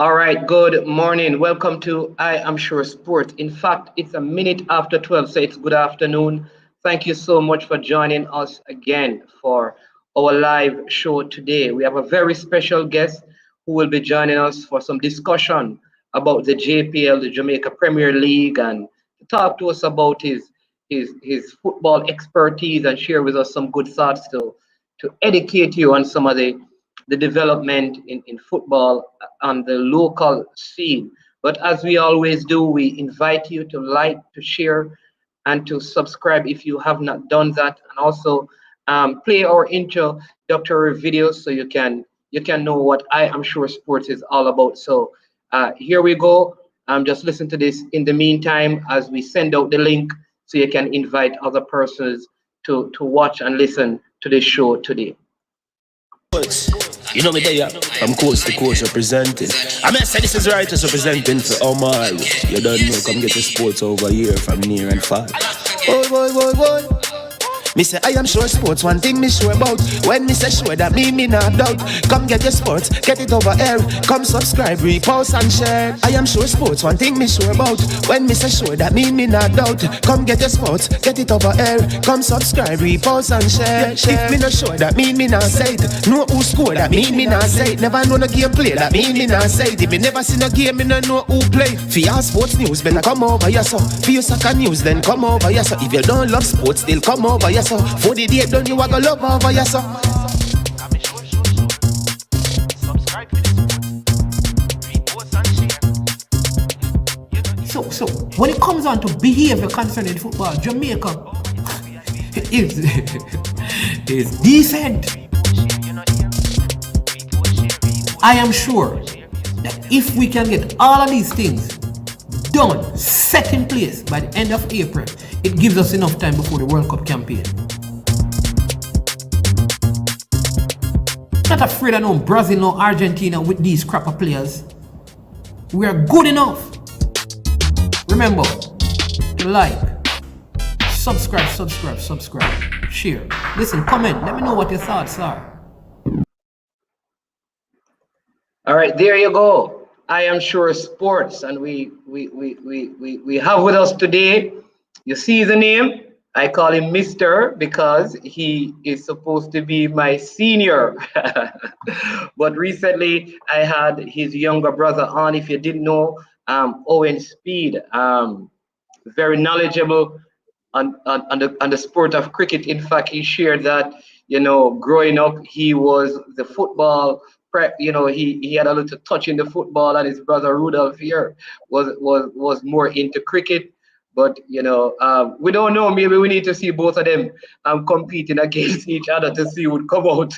All right, good morning. Welcome to I Am Sure Sports. In fact, it's a minute after 12, so it's good afternoon. Thank you so much for joining us again for our live show today. We have a very special guest who will be joining us for some discussion about the JPL, the Jamaica Premier League, and to talk to us about his football expertise and share with us some good thoughts to educate you on some of the development in football on the local scene. But as we always do, we invite you to like, to share, and to subscribe if you have not done that, and also play our introductory videos so you can know what I am sure sports is all about. So here we go. Just listen to this in the meantime as we send out the link so you can invite other persons to watch and listen to this show today. You know me there, I'm coast to coast representing. I mean, say this is righteous representing for Omar. You don't know, come get the sports over here from near and far. Boy, boy, boy, boy. Me say I am sure sports, one thing me sure about. When me say sure, that me not doubt. Come get your sports, get it over here. Come subscribe, repost and share. I am sure sports, one thing me sure about. When me say sure, that me not doubt. Come get your sports, get it over here. Come subscribe, repost and share. If me not sure, that me not say it. Know who score, that me not say it. Never know no game play, that me not say it. If me never seen a game, me no know who play. For your sports news, better come over here so. For your soccer news, then come over here so. If you don't love sports, still come over here. For the day done, you a go love over your son. So when it comes on to behavior concerning football, Jamaica is decent. I am sure that if we can get all of these things done, set in place by the end of April, it gives us enough time before the World Cup campaign. Not afraid of no Brazil, no Argentina with these crapper players. We are good enough. Remember to like, subscribe, share. Listen, comment. Let me know what your thoughts are. All right, there you go. I am sure sports, and we have with us today. You see the name? I call him Mr. because he is supposed to be my senior. But recently I had his younger brother on. If you didn't know, Owen Speid, very knowledgeable on the sport of cricket. In fact, he shared that, growing up, he was the football prep, he had a little touch in the football, and his brother Rudolph here was more into cricket. But we don't know. Maybe we need to see both of them competing against each other to see who would come out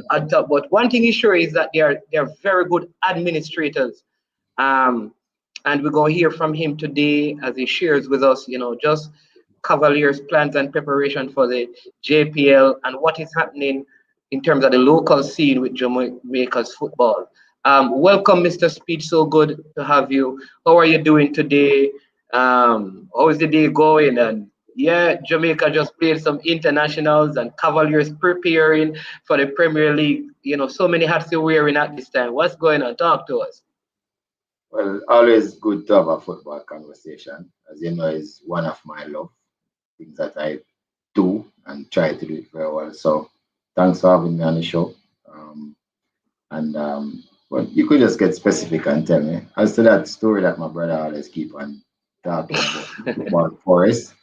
on top. But one thing is sure is that they're very good administrators. And we're going to hear from him today as he shares with us, just Cavaliers' plans and preparation for the JPL and what is happening in terms of the local scene with Jamaica's football. Welcome, Mr. Speid. So good to have you. How are you doing today? How is the day going? And yeah, Jamaica just played some internationals and Cavaliers preparing for the Premier League. So many hats you're wearing at this time. What's going on? Talk to us. Well, always good to have a football conversation. As you know, is one of my love things that I do and try to do it very well. So thanks for having me on the show. Well, you could just get specific and tell me as to that story that my brother always keep on talking about Forest.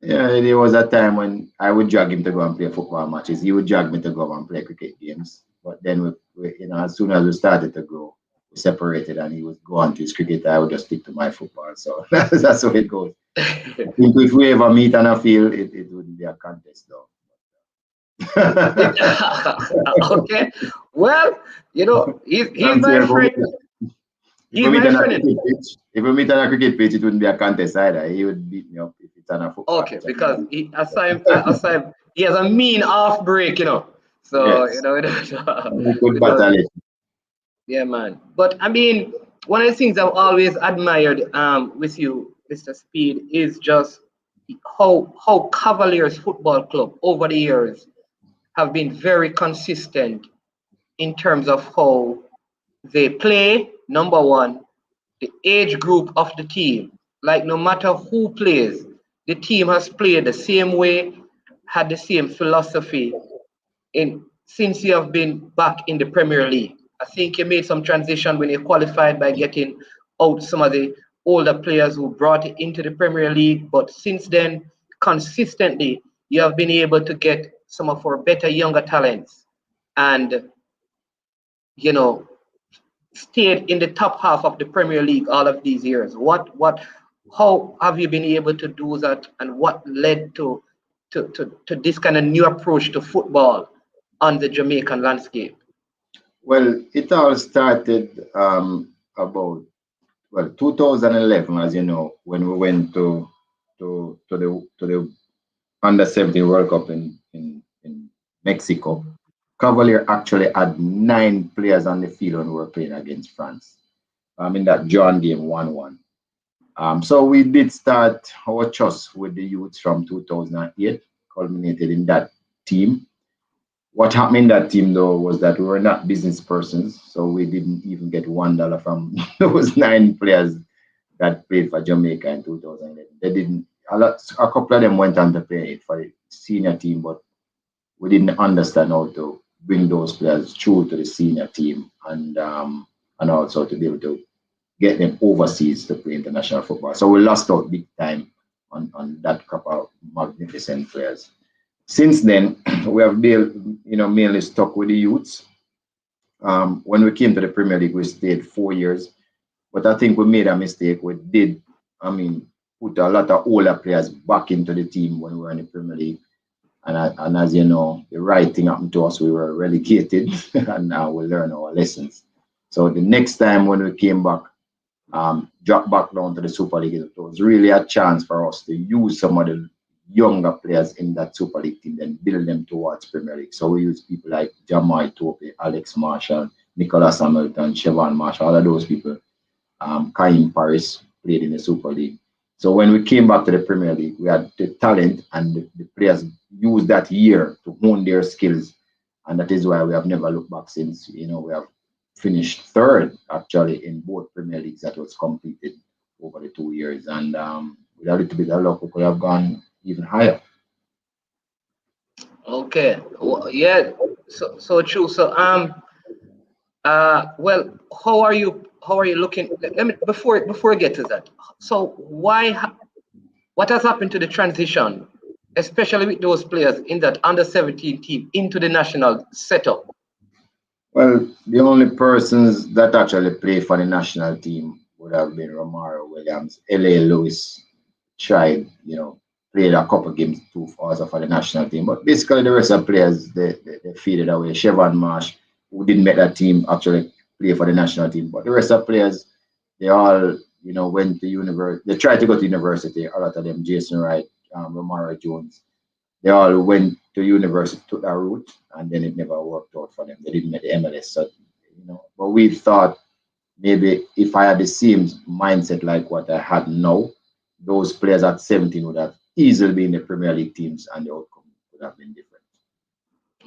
Yeah, there was a time when I would drag him to go and play football matches. He would drag me to go and play cricket games. But then, as soon as we started to grow, we separated, and he would go on to his cricket. I would just stick to my football. So that's how it goes. I think if we ever meet on a field, it wouldn't be a contest, though. Okay. Well, he's my friend. He's my friend. If we meet on a cricket pitch, it wouldn't be a contest either. He would beat me up if it's on a football. Okay, because he has a mean off break, So Yes. we Good battle. yeah, man. But I mean, one of the things I've always admired with you, Mr. Speid, is just how Cavaliers Football Club over the years have been very consistent in terms of how they play, number one, the age group of the team. Like no matter who plays, the team has played the same way, had the same philosophy in since you have been back in the Premier League. I think you made some transition when you qualified by getting out some of the older players who brought it into the Premier League, but since then, consistently, you have been able to get some of our better younger talents and you know stayed in the top half of the Premier League all of these years. How have you been able to do that, and what led to this kind of new approach to football on the Jamaican landscape? Well, it all started about 2011, as you know, when we went to the under 17 World Cup in Mexico. Cavalier actually had 9 players on the field when we were playing against France. In that John game 1-1. So we did start our trust with the youths from 2008, culminated in that team. What happened in that team though was that we were not business persons, so we didn't even get $1 from those 9 players that played for Jamaica in 2011. They didn't. A couple of them went on to play for the senior team, but we didn't understand how to bring those players through to the senior team and also to be able to get them overseas to play international football. So we lost out big time on that couple of magnificent players. Since then, we have been, mainly stuck with the youths. When we came to the Premier League, we stayed 4 years, but I think we made a mistake. We did, put a lot of older players back into the team when we were in the Premier League. And as you know, the right thing happened to us. We were relegated, and now we learn our lessons. So the next time when we came back, dropped back down to the Super League, it was really a chance for us to use some of the younger players in that Super League team and build them towards Premier League. So we use people like Jamai Tope, Alex Marshall, Nicholas Hamilton, Siobhan Marshall, all of those people. Kaim Paris played in the Super League. So when we came back to the Premier League, we had the talent, and the players used that year to hone their skills. And that is why we have never looked back since. We have finished third actually in both Premier Leagues that was completed over the 2 years. And with a little bit of luck, we could have gone even higher. Okay. Well, yeah. So true. So well, how are you looking? Let me before I get to that. So what has happened to the transition, especially with those players in that under 17 team into the national setup? Well, the only persons that actually play for the national team would have been Romaro Williams. L.A. Lewis tried, played a couple games too also for the national team. But basically the rest of the players, they faded away. Siobhan Marsh, who didn't make that team, actually play for the national team. But the rest of the players, they all, went to university. They tried to go to university, a lot of them, Jason Wright, Romaro Jones. They all went to university, took that route, and then it never worked out for them. They didn't make the MLS. So, but we thought maybe if I had the same mindset like what I had now, those players at 17 would have easily been in the Premier League teams, and the outcome would have been different.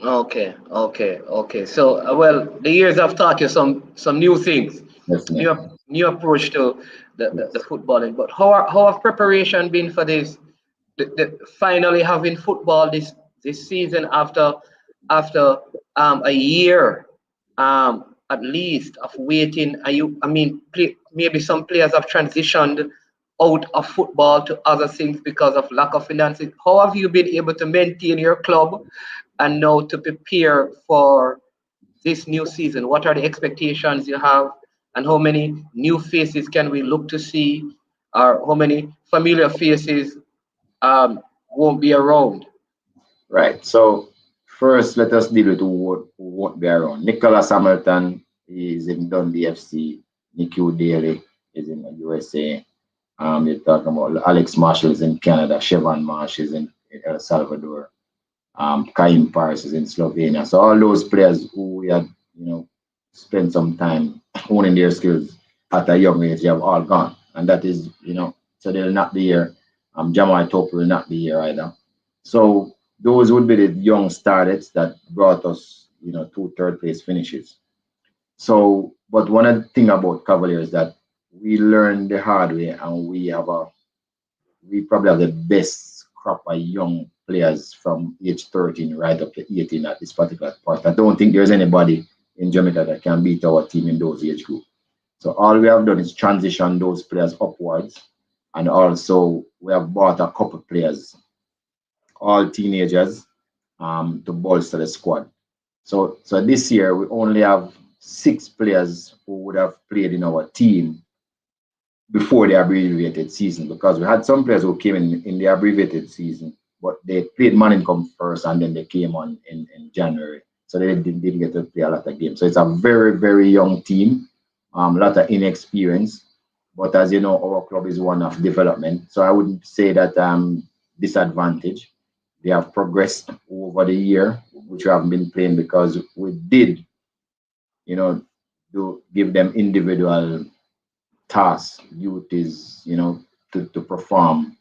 Okay. So well, the years have taught you some new things, Definitely. new approach to the Yes. footballing. But how have preparation been for this? The finally having football this season after a year at least of waiting. Maybe some players have transitioned out of football to other things because of lack of finances. How have you been able to maintain your club and now to prepare for this new season? What are the expectations you have, and how many new faces can we look to see, or how many familiar faces won't be around? Right. So first, let us deal with who won't be around. Nicholas Hamilton is in Dundee FC. Nicky Daly is in the USA. You're talking about Alex Marshall is in Canada. Siobhan Marsh is in El Salvador. Kaim Paris is in Slovenia. So all those players who we had, spent some time honing their skills at a young age, they have all gone. And that is, so they'll not be here. Jamai Tope will not be here either. So those would be the young starlets that brought us, 2 third place finishes. So, but one of the thing about Cavalier is that we learned the hard way, and we probably have the best crop of young players from age 13 right up to 18 at this particular point. I don't think there's anybody in Jamaica that can beat our team in those age groups. So all we have done is transition those players upwards, and also we have bought a couple players, all teenagers, to bolster the squad. So this year we only have 6 players who would have played in our team before the abbreviated season, because we had some players who came in the abbreviated season, but they played man come first and then they came on in January. So they didn't get to play a lot of games. So it's a very, very young team, a lot of inexperience. But as you know, our club is one of development. So I wouldn't say that disadvantage. They have progressed over the year, which we haven't been playing because we did, to give them individual tasks, duties, to perform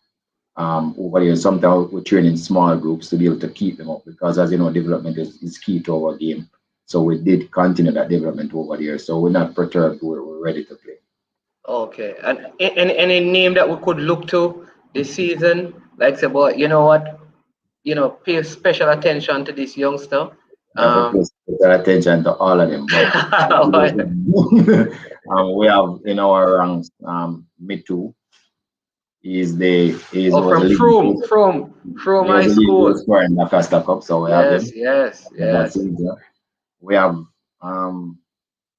over here. Sometimes we train in small groups to be able to keep them up because, as you know, development is key to our game. So we did continue that development over here. So we're not perturbed. We're ready to play. Okay. And any name that we could look to this season, like say, boy, you know what? Pay special attention to this youngster. We have to pay special attention to all of them. But we have in our ranks, Mitu. He's from Froome High School. Scorer in the Costa Cup, so we have him. Yes. We have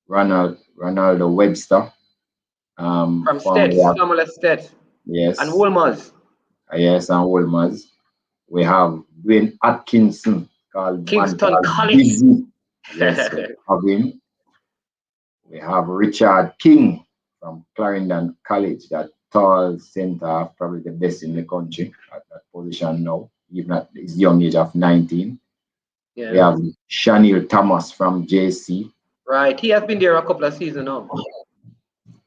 Ronaldo Webster. From Pamela Stets. Yes. And Wolmers. Yes, and Wolmers. We have Dwayne Atkinson called Kingston College. Busy. Yes, we have him. We have Richard King from Clarendon College, that tall centre, probably the best in the country at that position now, even at his young age of 19. Yeah. We have Shanil Thomas from JC. Right, he has been there a couple of seasons now.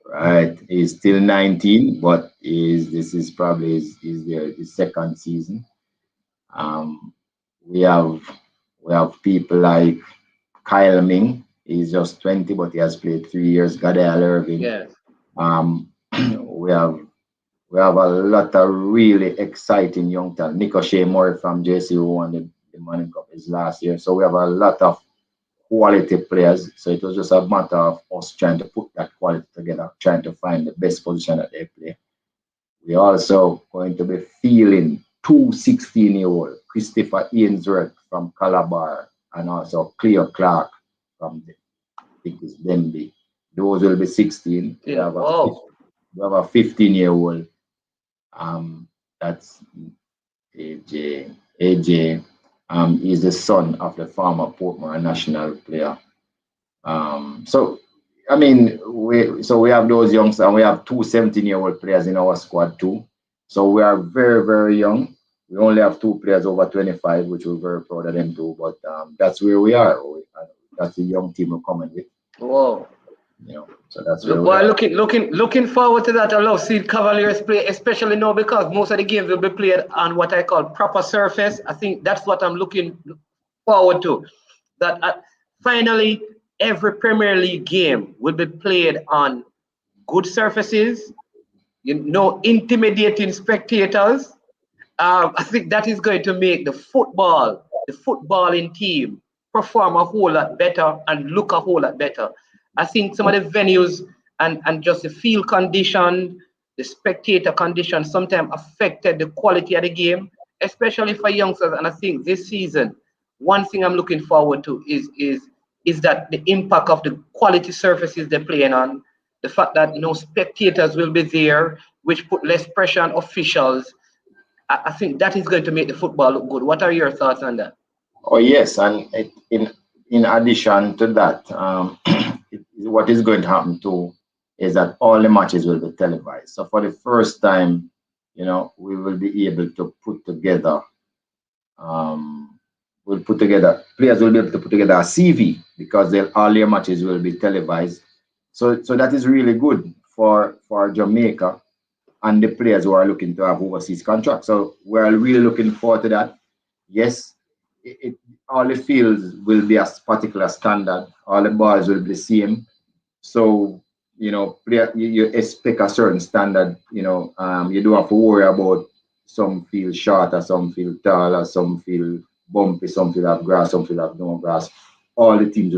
Right, he's still 19, but this is probably his second season. We have people like Kyle Ming. He's just 20, but he has played 3 years. Gadiel Irving. Yes. We have a lot of really exciting young talent. Nico Shea Murray from JC, who won the Manning Cup his last year. So we have a lot of quality players. So it was just a matter of us trying to put that quality together, trying to find the best position that they play. We're also going to be feeling 2 16-year-olds, Christopher Ainsworth from Calabar, and also Cleo Clark from I think it's Denby. Those will be 16. Yeah. We have a 15-year-old. That's AJ. AJ is the son of the former Portmore national player. So I mean, we have those youngsters, and we have 2 17-year-old players in our squad too. So we are very, very young. We only have 2 players over 25, which we're very proud of them too. But that's where we are. That's the young team we're coming with. Whoa. So that's where we are. Looking forward to that. I love seeing Cavaliers play, especially now because most of the games will be played on what I call proper surface. I think that's what I'm looking forward to. That finally every Premier League game will be played on good surfaces, intimidating spectators. I think that is going to make the footballing team perform a whole lot better and look a whole lot better. I think some of the venues and just the field condition, the spectator condition sometimes affected the quality of the game, especially for youngsters. And I think this season, one thing I'm looking forward to is that the impact of the quality surfaces they're playing on, the fact that spectators will be there, which put less pressure on officials. I think that is going to make the football look good. What are your thoughts on that? Oh yes, and in addition to that, what is going to happen too is that all the matches will be televised. So for the first time, we will be able to put together. Players will be able to put together a CV because all their matches will be televised. So that is really good for Jamaica and the players who are looking to have overseas contracts. So we're really looking forward to that. Yes, all the fields will be a particular standard. All the balls will be the same. So, you expect a certain standard. You don't have to worry about some field shorter, some field taller, some field bumpy, some field have grass, some field have no grass. All the teams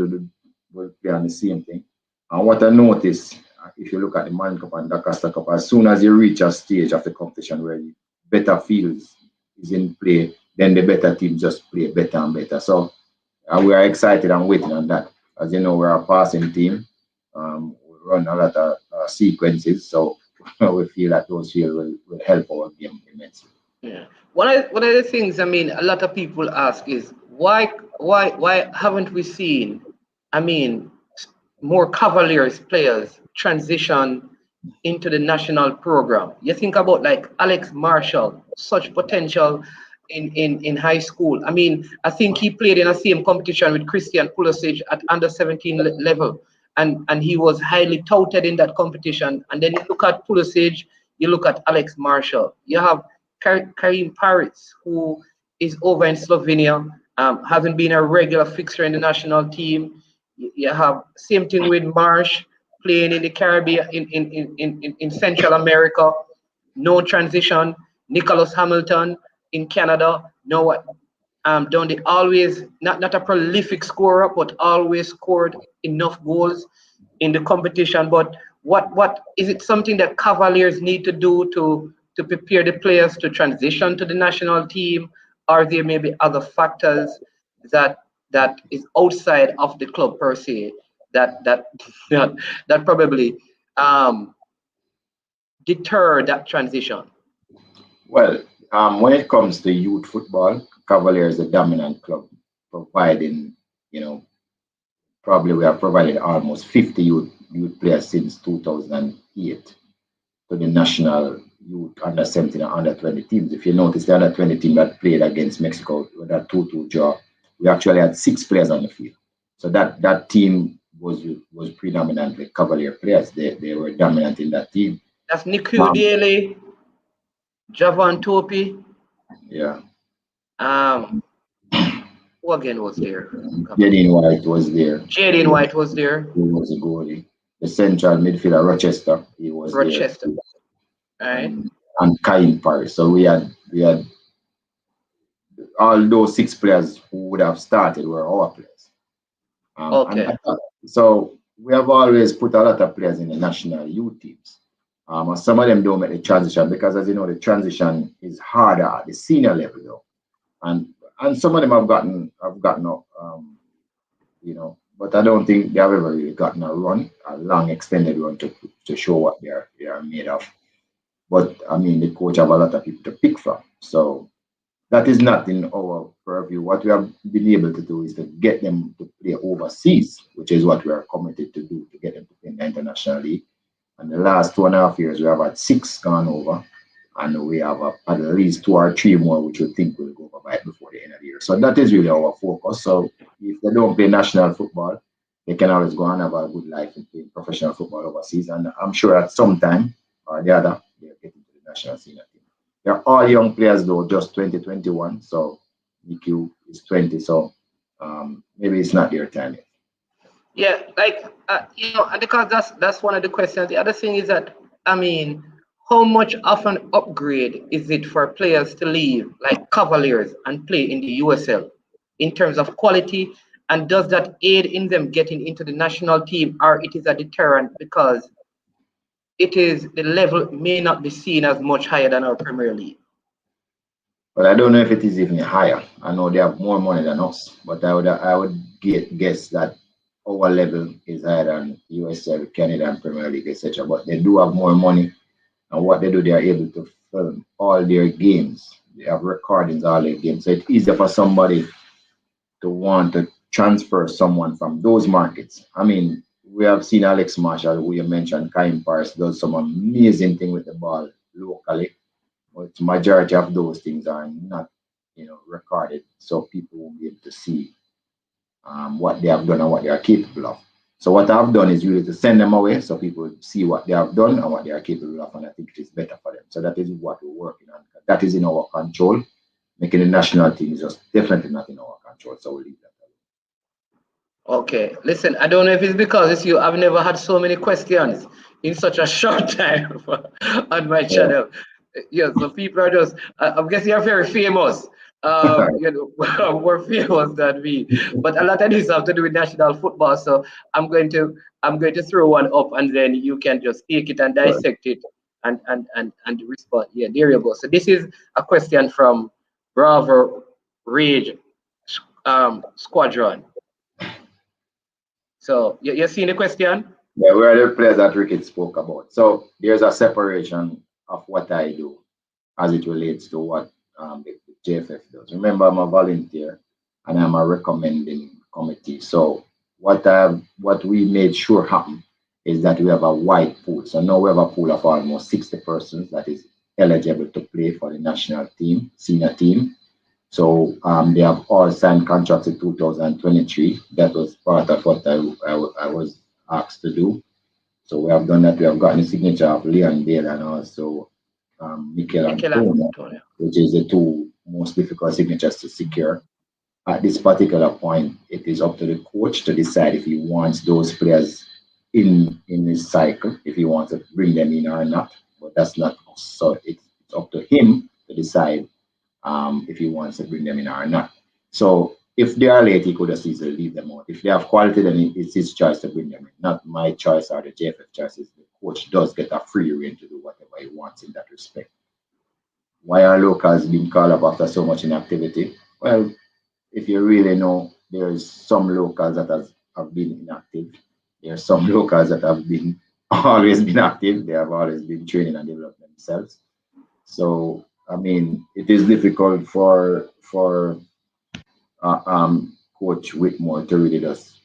will play on the same thing. And what I notice, if you look at the Man Cup and the Costa Cup, as soon as you reach a stage of the competition where the better fields is in play, then the better teams just play better and better. So we are excited and waiting on that. As you know, we're a passing team. We run a lot of sequences, so we feel that those fields will help our game immensely. Yeah. One of the things, I mean, a lot of people ask is why haven't we seen, I mean, more Cavaliers players transition into the national program? You think about like Alex Marshall, such potential in high school. I mean, I think he played in a same competition with Christian Pulisic at under 17 level, and he was highly touted in that competition. And then you look at Pulisic, you look at Alex Marshall. You have Karim Paris, who is over in Slovenia, hasn't been a regular fixture in the national team. You have same thing with Marsh playing in the Caribbean, in Central America, no transition. Nicholas Hamilton in Canada, no what? Don't they always not a prolific scorer, but always scored enough goals in the competition? But what is it something that Cavaliers need to do to prepare the players to transition to the national team, or there may be other factors that is outside of the club per se that that probably deter that transition? Well, when it comes to youth football, Cavaliers is the dominant club, providing, probably we have provided almost 50 youth players since 2008 to the national youth under 17 and under 20 teams. If you notice, the under 20 team that played against Mexico with that 2-2 draw, we actually had 6 players on the field. So that team was predominantly Cavalier players. They were dominant in that team. That's Niku Daly, Javon Topi. Yeah. Who again was there? Jaden White was there. Jaden White was there. He was a goalie. The central midfielder, Rochester, he was Rochester. there. All right. And Kain Paris. So we had all those 6 players who would have started were our players. Okay. So we have always put a lot of players in the national youth teams. And some of them don't make the transition because, as you know, the transition is harder at the senior level, though. And some of them have gotten up, but I don't think they have ever really gotten a long extended run to show what they are made of. But I mean, the coach have a lot of people to pick from, so that is not in our purview. What we have been able to do is to get them to play overseas, which is what we are committed to do, to get them to play in the international league. And the last 2.5 years, we have had 6 gone over, and we have at least 2 or 3 more, which we think will go over before the end of the year. So that is really our focus. So if they don't play national football, they can always go and have a good life and play professional football overseas. And I'm sure at some time or the other, they'll get into the national senior team. They're all young players, though, just 2021. So EQ is 20. So maybe it's not their time yet. Yeah, like because that's one of the questions. The other thing is that, I mean, how much of an upgrade is it for players to leave like Cavaliers and play in the USL in terms of quality? And does that aid in them getting into the national team, or it is a deterrent because the level may not be seen as much higher than our Premier League? But I don't know if it is even higher. I know they have more money than us, but I would guess that our level is higher than USL, Canadian Premier League, etc. But they do have more money, and what they do, they are able to film all their games. They have recordings all their games, so it's easier for somebody to want to transfer someone from those markets. I mean, we have seen Alex Marshall, who you mentioned, Kaim Paris, does some amazing thing with the ball locally, but the majority of those things are not, recorded, so people won't be able to see what they have done and what they are capable of. So what I've done is really to send them away so people see what they have done and what they are capable of, and I think it is better for them. So that is what we're working on. That is in our control. making the national team is just definitely not in our control. So we'll leave that alone. Okay, listen, I don't know if it's because it's you. I've never had so many questions in such a short time on my Yeah. channel. Yeah, so people are just, I'm guessing you're very famous. You know, more famous than me. But a lot of this have to do with national football. So I'm going to throw one up and then you can just take it and Right. dissect it and respond. Yeah, there you go. So this is a question from Bravo Rage Squadron. So you see the question? Yeah, we are the players that Ricky spoke about. So there's a separation of what I do as it relates to what the JFF does. Remember, I'm a volunteer and I'm a recommending committee. So what we made sure happen is that we have a wide pool. So now we have a pool of almost 60 persons that is eligible to play for the national team, senior team. So they have all signed contracts in 2023. That was part of what I was asked to do. So we have done that. We have gotten the signature of Leon Bale and also Mikel Mikel Antonio, Antonio. which is the two most difficult signatures to secure. At this particular point, it is up to the coach to decide if he wants those players in his cycle, if he wants to bring them in or not. But that's not us. So it's up to him to decide if he wants to bring them in or not. So if they are late, he could just easily leave them out. If they have quality, then it's his choice to bring them in, not my choice or the JFF choices. The coach does get a free rein to do whatever he wants in that respect. Why are locals being called up after so much inactivity? Well, if you really know, there's some locals that have been inactive. There's some locals that have been always been active. They have always been training and developing themselves. So I mean, it is difficult for Coach Whitmore to really just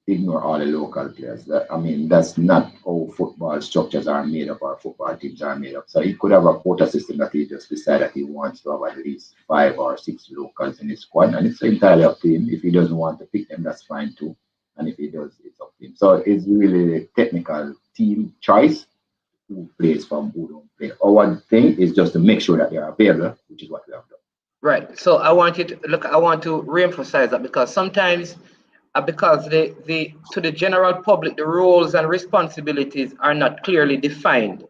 ignore all the local players. That, I mean, that's not how football structures are made up or football teams are made up. So he could have a quota system that he just decided that he wants to have at least 5 or 6 locals in his squad, and it's entirely up to him. If he doesn't want to pick them, that's fine too. And if he does, it's up to him. So it's really a technical team choice who plays from who don't play. Our thing is just to make sure that they are available, which is what we have done. Right. So I want you to look. I want to reemphasize that because sometimes, because the to the general public, the roles and responsibilities are not clearly defined.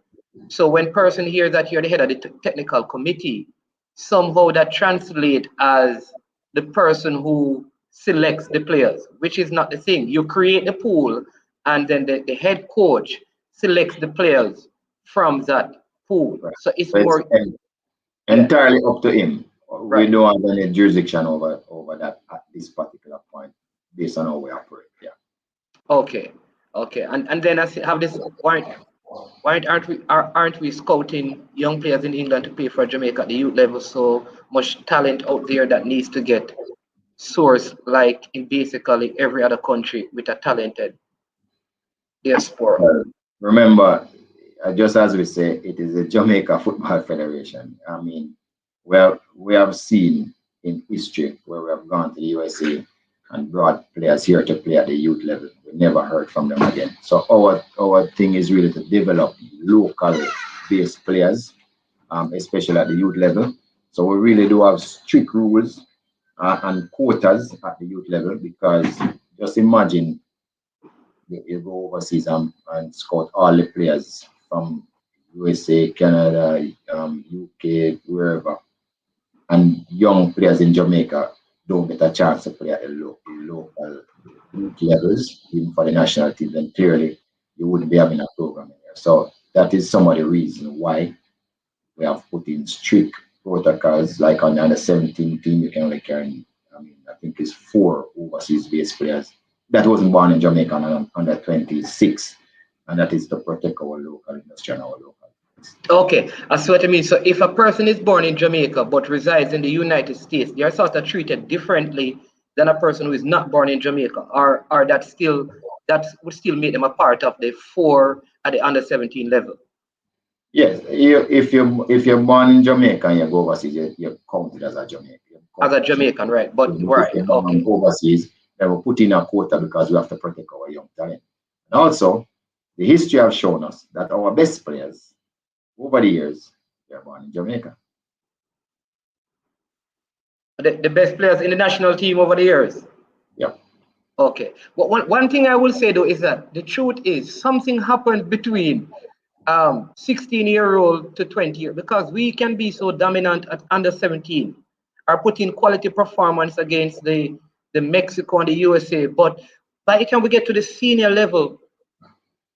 So when person hears that you're the head of the technical committee, somehow that translate as the person who selects the players, which is not the thing. You create the pool, and then the head coach selects the players from that pool. Right. So it's So it's more, yeah, entirely up to him. We right. don't have any jurisdiction over that at this particular point, based on how we operate. Yeah. Okay, okay, and then I have this. Why aren't we scouting young players in England to play for Jamaica at the youth level? So much talent out there that needs to get sourced, like in basically every other country with a talented diaspora. Well, remember, just as we say, it is a Jamaica Football Federation. I mean, well, we have seen in history where we have gone to the USA and brought players here to play at the youth level. We never heard from them again. So our thing is really to develop local based players, especially at the youth level. So we really do have strict rules and quotas at the youth level because just imagine you go overseas and scout all the players from USA, Canada, UK, wherever, and young players in Jamaica don't get a chance to play at the local youth levels, even for the national team, then clearly you wouldn't be having a program in there. So that is some of the reason why we have put in strict protocols, like on the under 17 team, you can only carry, I mean, I think it's 4 overseas based players that wasn't born in Jamaica and under 26, and that is to protect our local industry and our local. Okay, I see what I mean. So if a person is born in Jamaica but resides in the United States, they are sort of treated differently than a person who is not born in Jamaica, or that would still make them a part of the 4 at the under 17 level. Yes, if you're born in Jamaica and you go overseas, you're counted as a Jamaican. As a Jamaican, right? But If right, you're born okay. overseas, they will put in a quota because we have to protect our young talent. And also, the history have shown us that our best players over the years, they're born in Jamaica. The best players in the national team over the years. Yeah. Okay. Well, one thing I will say though is that the truth is something happened between 16-year-old to 20 because we can be so dominant at under 17 or put in quality performance against the Mexico and the USA. But by the time we get to the senior level,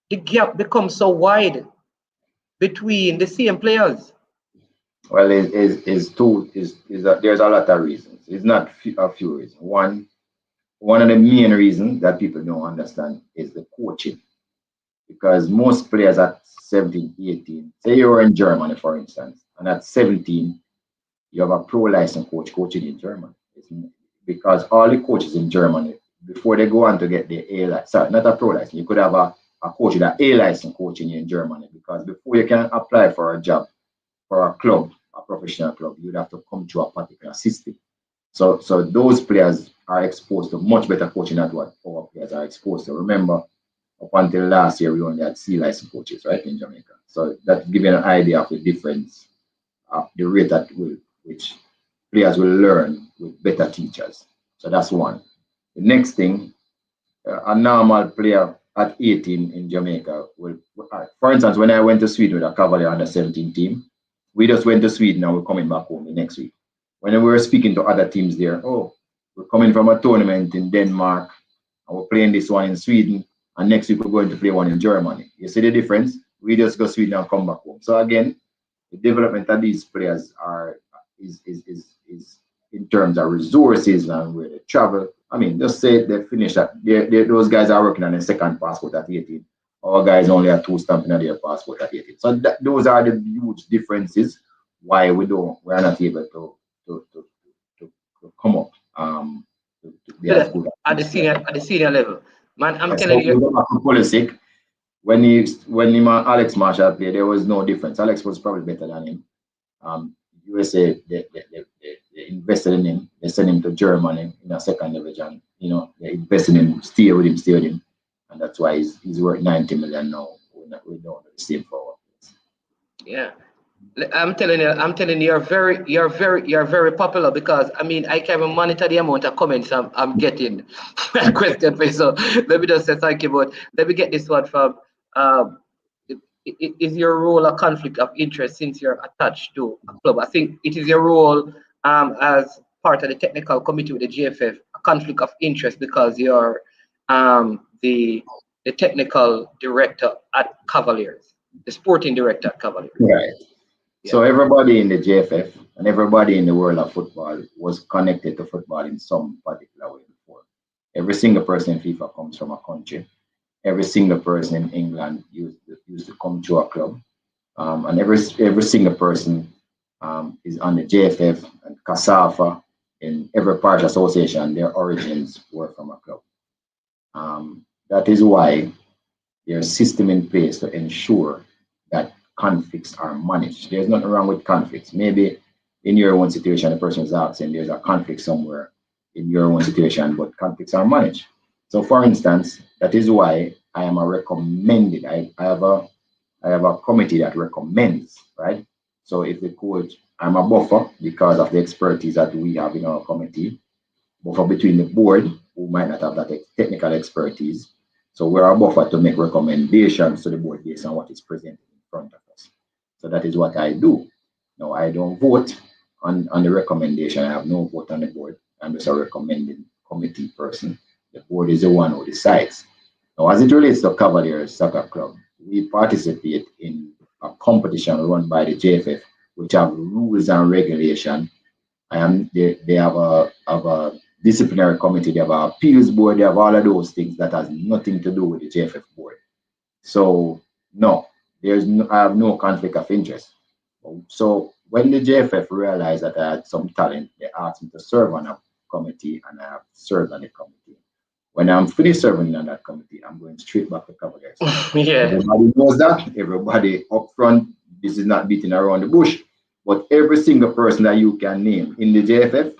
the gap becomes so wide between the same players. Well, there's a lot of reasons. It's not a few reasons. One of the main reasons that people don't understand is the coaching. Because most players at 17, 18, say you're in Germany, for instance, and at 17, you have a pro license coach coaching in Germany. Because all the coaches in Germany, before they go on to get the A license, sorry, not a pro license, you could have a coach with an A license coaching in Germany. Because before you can apply for a job for a club, a professional club, you'd have to come through a particular system. So those players are exposed to much better coaching than what our players are exposed to. Remember, up until last year, we only had C license coaches, right, in Jamaica. So that gives you an idea of the difference, the rate at which players will learn with better teachers. So that's one. The next thing, a normal player at 18 in Jamaica will, for instance, when I went to Sweden with a Cavalier under 17 team, we just went to Sweden and we're coming back home the next week. When we were speaking to other teams there, oh, we're coming from a tournament in Denmark and we're playing this one in Sweden, and next week we're going to play one in Germany. You see the difference? We just go Sweden and come back home. So again, the development of these players is in terms of resources and where they travel. I mean, just say they finish that. Those guys are working on a second passport at 18. Our guys only have 2 stamping on their passport at 18. So those are the huge differences why we're not able to come up to be as good at the senior level. Man, I'm so telling you. Pulisic, when him and Alex Marshall played, there was no difference. Alex was probably better than him. USA they invested in him. They sent him to Germany in a second division. You know, they invested in him, stay with him, and that's why he's worth 90 million now. We don't the same for us. Yeah. I'm telling you, you're very popular because I mean I can even monitor the amount of comments I'm getting. Question for you. So let me just say thank you, but let me get this one from is your role a conflict of interest since you're attached to a club? I think it is your role as part of the technical committee with the GFF, a conflict of interest because you're the technical director at Cavaliers, the sporting director at Cavaliers. Right. Yeah. So everybody in the JFF and everybody in the world of football was connected to football in some particular way before. Every single person in FIFA comes from a country. Every single person in England used to come to a club. And every single person is on the JFF and CASAFA in every parish association. Their origins were from a club. That is why there's a system in place to ensure that conflicts are managed. There's nothing wrong with conflicts. Maybe in your own situation, the person is asking there's a conflict somewhere in your own situation, but conflicts are managed. So for instance, that is why I am a recommended. I have a committee that recommends, right? So if the coach, I'm a buffer because of the expertise that we have in our committee, buffer between the board, who might not have that technical expertise. So we're a buffer to make recommendations to the board based on what is presented in front of us. So that is what I do. Now, I don't vote on the recommendation. I have no vote on the board. I'm just a recommending committee person. The board is the one who decides. Now, as it relates to Cavaliers Soccer Club, we participate in a competition run by the JFF, which have rules and regulation. They have a disciplinary committee, they have an appeals board, they have all of those things that has nothing to do with the JFF board. So no, I have no conflict of interest. So when the JFF realized that I had some talent, they asked me to serve on a committee, and I have served on the committee. When I'm finished serving on that committee, I'm going straight back to Cavaliers. Yeah. Everybody knows that. Everybody up front, this is not beating around the bush. But every single person that you can name in the JFF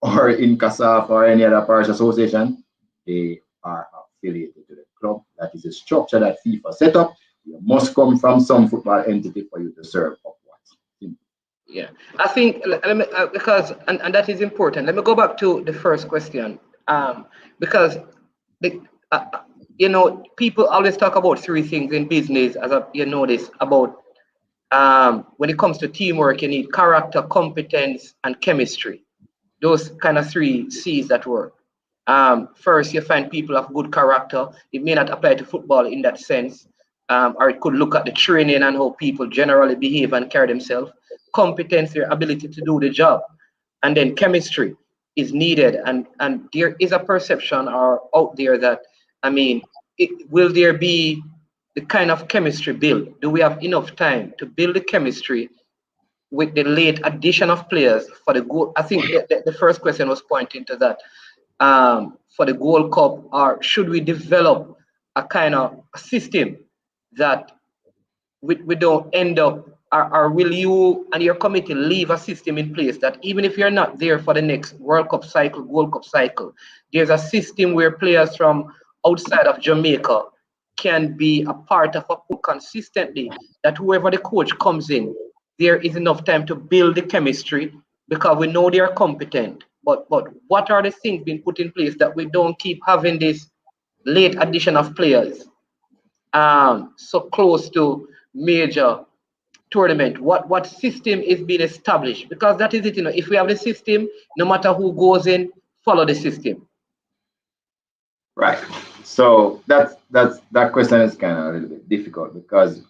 or in CASAF or any other parish association, they are affiliated to the club. That is a structure that FIFA set up. You must come from some football entity for you to serve upwards. Yeah, I think let me, because and that is important. Let me go back to the first question. Because the people always talk about three things in business, as you know this about when it comes to teamwork, you need character, competence, and chemistry. Those kind of three C's that work. First, you find people of good character. It may not apply to football in that sense, or it could look at the training and how people generally behave and carry themselves. Competence, their ability to do the job, and then chemistry is needed. And there is a perception or out there that, I mean, will there be the kind of chemistry build? Do we have enough time to build the chemistry with the late addition of players for the goal? I think the first question was pointing to that, for the Gold Cup, or should we develop a kind of system that we don't end up, or will you and your committee leave a system in place that even if you're not there for the next World Cup cycle, Gold Cup cycle, there's a system where players from outside of Jamaica can be a part of a pool consistently, that whoever the coach comes in, there is enough time to build the chemistry because we know they are competent. But what are the things being put in place that we don't keep having this late addition of players so close to major tournament? What system is being established? Because that is it, if we have the system, no matter who goes in, follow the system. Right. So that question is kind of a little bit difficult because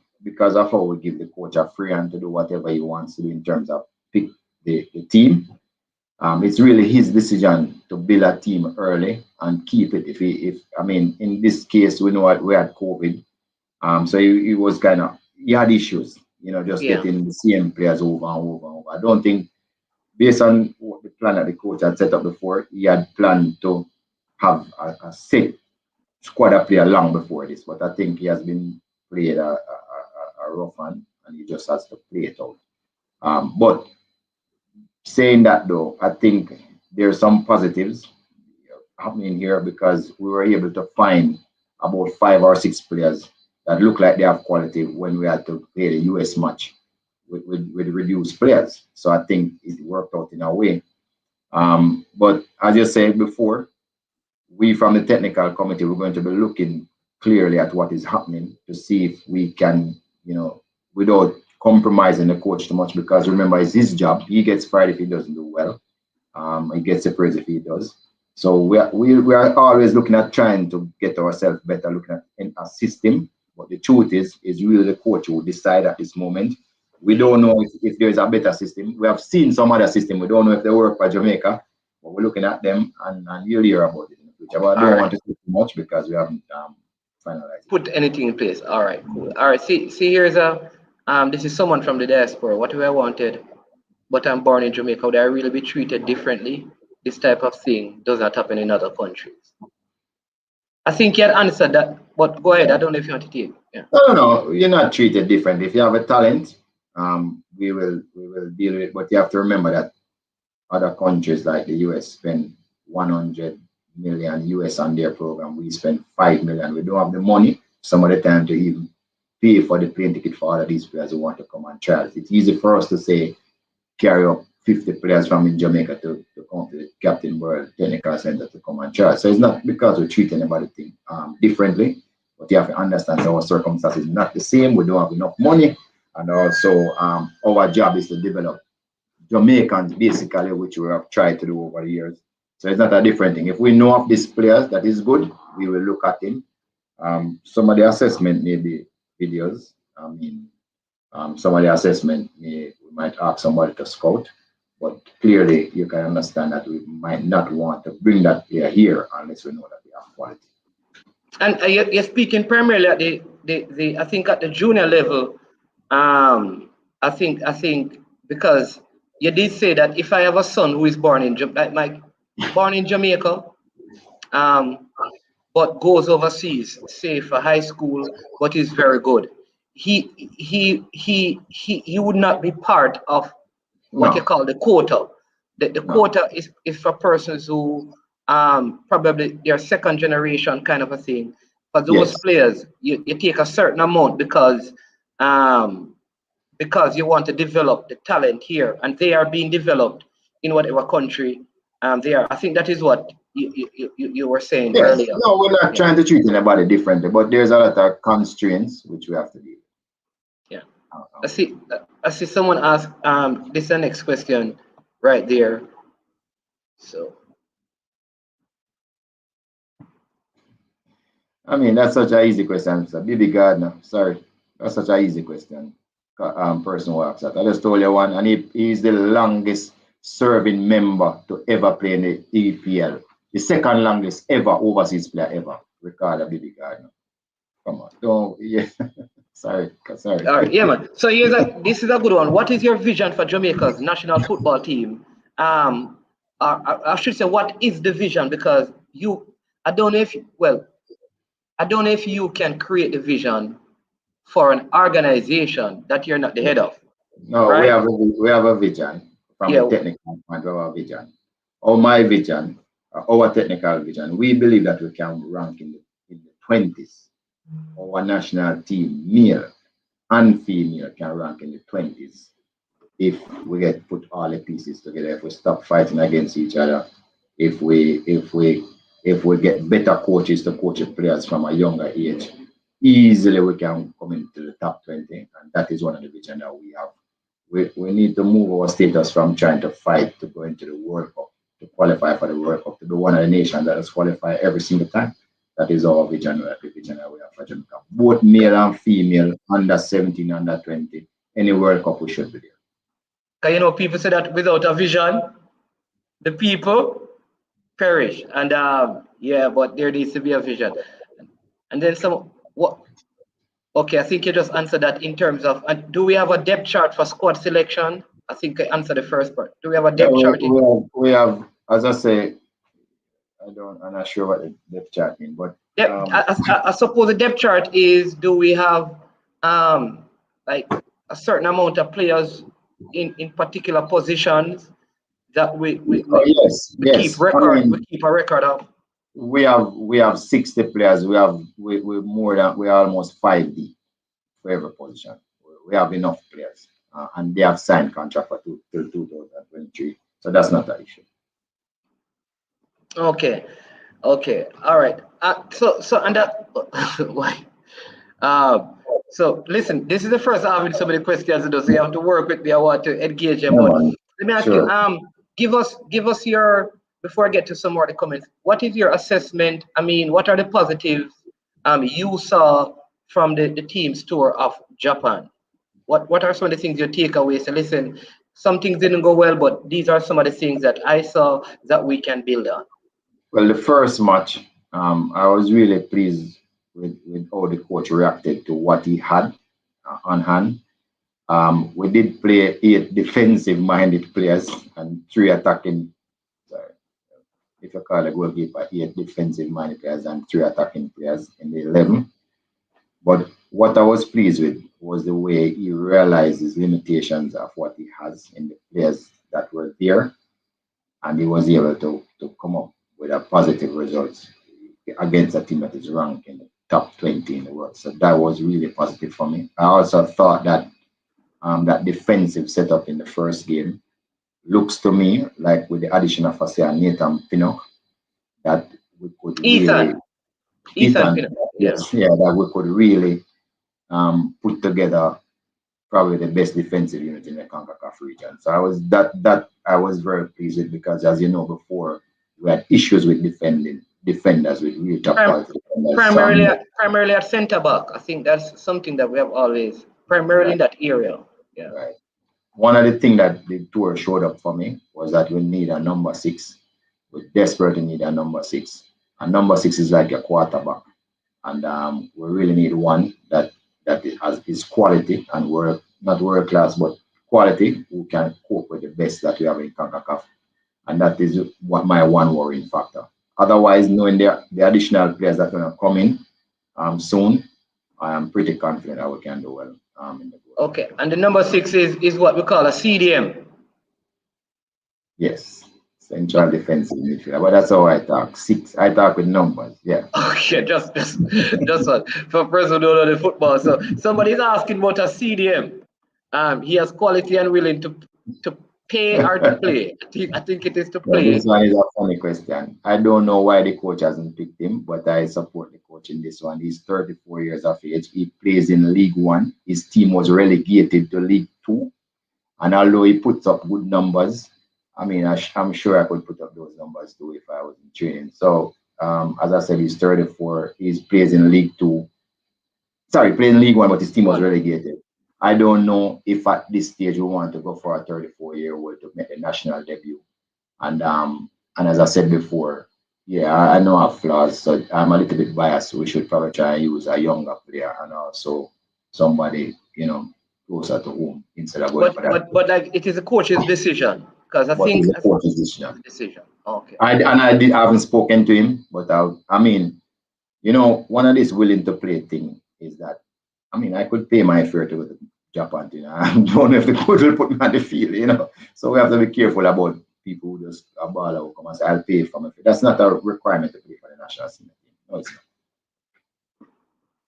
of how we give the coach a free hand to do whatever he wants to do in terms of pick the team. It's really his decision to build a team early and keep it. If I mean, in this case, we know what we had COVID, so he was he had issues, just Yeah. getting the same players over and over and over. I don't think, based on what the plan that the coach had set up before, he had planned to have a set squad of player long before this. But I think he has been played a rough one, and he just has to play it out. But saying that though, I think there are some positives happening here because we were able to find about 5 or 6 players that look like they have quality when we had to play the US match with reduced players. So I think it worked out in a way. But as you said before, we from the technical committee, we're going to be looking clearly at what is happening to see if we can, without compromising the coach too much, because remember, it's his job. He gets fired if he doesn't do well. He gets praise if he does. So we are always looking at trying to get ourselves better, looking at a system. But the truth is really the coach who decide at this moment. We don't know if there is a better system. We have seen some other system. We don't know if they work for Jamaica, but we're looking at them and you'll hear about it in the future. But I don't want to say too much because we haven't finalized it. Put anything in place. All right, cool. All right, see, here's this is someone from the diaspora. What do I wanted? But I'm born in Jamaica. Would I really be treated differently? This type of thing does not happen in other countries. I think you had answered that, but go ahead. I don't know if you want to take. Yeah. No, you're not treated different. If you have a talent, we will deal with it. But you have to remember that other countries like the US spend 100 million US on their program. We spend 5 million. We don't have the money some of the time to even pay for the plane ticket for all of these players who want to come on trials. It's easy for us to say carry up 50 players from in Jamaica to come to the Captain World Technical Center to come and try. So it's not because we treat anybody differently, but you have to understand our circumstances not the same. We don't have enough money, and also our job is to develop Jamaicans basically, which we have tried to do over the years. So it's not a different thing. If we know of these players that is good, we will look at him. Some of the assessment may be videos. I mean, some of the assessment we might ask somebody to scout. But clearly, you can understand that we might not want to bring that player here unless we know that they have quality. And you're speaking primarily at the I think at the junior level. I think because you did say that if I have a son who is born in born in Jamaica, but goes overseas, say for high school, but is very good, he would not be part of what you call the quota. The quota is for persons who probably they're second generation kind of a thing. For those players, you take a certain amount because because you want to develop the talent here, and they are being developed in whatever country they are. I think that is what you were saying Yes. earlier. No, we're not trying to treat anybody differently, but there's a lot of constraints which we have to deal with. Yeah. I see someone ask this is the next question right there. So I mean, that's such an easy question, Mr. Bibi Gardner. Sorry, that's such an easy question. Person who asked that. I just told you one, and he's the longest serving member to ever play in the EPL. The second longest ever overseas player ever, Ricardo Bibi Gardner. Come on, don't, yeah. sorry. all right, yeah, man. So this is a good one. What is your vision for Jamaica's national football team? I should say, what is the vision? Because I don't know if you can create the vision for an organization that you're not the head of. No, right? we have a vision from a technical point of our vision. Or my vision, our technical vision. We believe that we can rank in the 20s. Our national team, male and female, can rank in the 20s if we put all the pieces together. If we stop fighting against each other, if we get better coaches to coach the players from a younger age, easily we can come into the top 20, and that is one of the vision that we have. We need to move our status from trying to fight to go into the World Cup, to qualify for the World Cup, to be one of the nations that is qualified every single time. That is our vision, the vision that we have for Jamaica. Both male and female, under 17, under 20, any World Cup we should be there. Because people say that without a vision, the people perish. And but there needs to be a vision. And then okay, I think you just answered that in terms of, do we have a depth chart for squad selection? I think I answered the first part. Do we have a depth chart? We have, as I say, I'm not sure what the depth chart means, but I suppose the depth chart is, do we have like a certain amount of players in particular positions that we keep record, we keep a record of? We have 60 players. We are almost 5 deep for every position. We have enough players, and they have signed contract for till 2023. So that's not an issue. Okay, all right. So and that why? So listen, this is the first I'm having so many questions, so you have to work with me. I want to engage them. But let me ask you, give us your, before I get to some more of the comments, what is your assessment? I mean, what are the positives you saw from the team's tour of Japan? What are some of the things you take away? So listen, some things didn't go well, but these are some of the things that I saw that we can build on. Well, the first match, I was really pleased with how the coach reacted to what he had on hand. We did play 8 defensive-minded players and 3 attacking. If you call a goalkeeper, 8 defensive-minded players and 3 attacking players in the 11. But what I was pleased with was the way he realized his limitations of what he has in the players that were there, and he was able to come up with a positive results against a team that is ranked in the top 20 in the world. So that was really positive for me. I also thought that that defensive setup in the first game looks to me like, with the addition of Nathan Pinnock, that we could Ethan Pinnock. Yes, that we could really put together probably the best defensive unit in the CONCACAF region. So I was very pleased with, because as you know before, we had issues with defenders with really top quality defenders. Primarily at centre back. I think that's something that we have always, primarily in that area. Yeah. Right. One of the things that the tour showed up for me was that we need a number 6. We desperately need a number 6. A number 6 is like a quarterback. And we really need one that has his quality, and we're not world class, but quality, who can cope with the best that we have in CONCACAF. And that is what my one worrying factor. Otherwise, knowing the additional players that are going to come in soon, I am pretty confident that we can do well in the world. Okay, and the number 6 is what we call a CDM. Yes, central defensive midfielder. But that's how I talk. 6. I talk with numbers. Yeah. Okay, just one. For person who don't know the football. So somebody's asking about a CDM. He has quality and willing to pay or to play. I think it is to Yeah, play. this one is a funny question. I don't know why the coach hasn't picked him, but I support the coach in this one. He's 34 years of age. He plays in League One. His team was relegated to League Two. And although he puts up good numbers, I mean, I'm sure I could put up those numbers too if I was in training. So, as I said, he's 34. He plays in League Two. Sorry, playing League One, but his team was relegated. I don't know if at this stage we want to go for a 34-year-old to make a national debut. And as I said before, yeah, I know our flaws, so I'm a little bit biased. We should probably try and use a younger player and also somebody, closer to home instead of going for that. But like it is a coach's decision because I But think it's a coach's decision. decision. Okay. I haven't spoken to him, but I mean, one of these willing to play thing is that, I mean, I could pay my fare to Japan, I don't know if the coach will put me on the field, So we have to be careful about people who just a baller who come and say, I'll pay for my fare. That's not a requirement to play for the national team. No, it's not.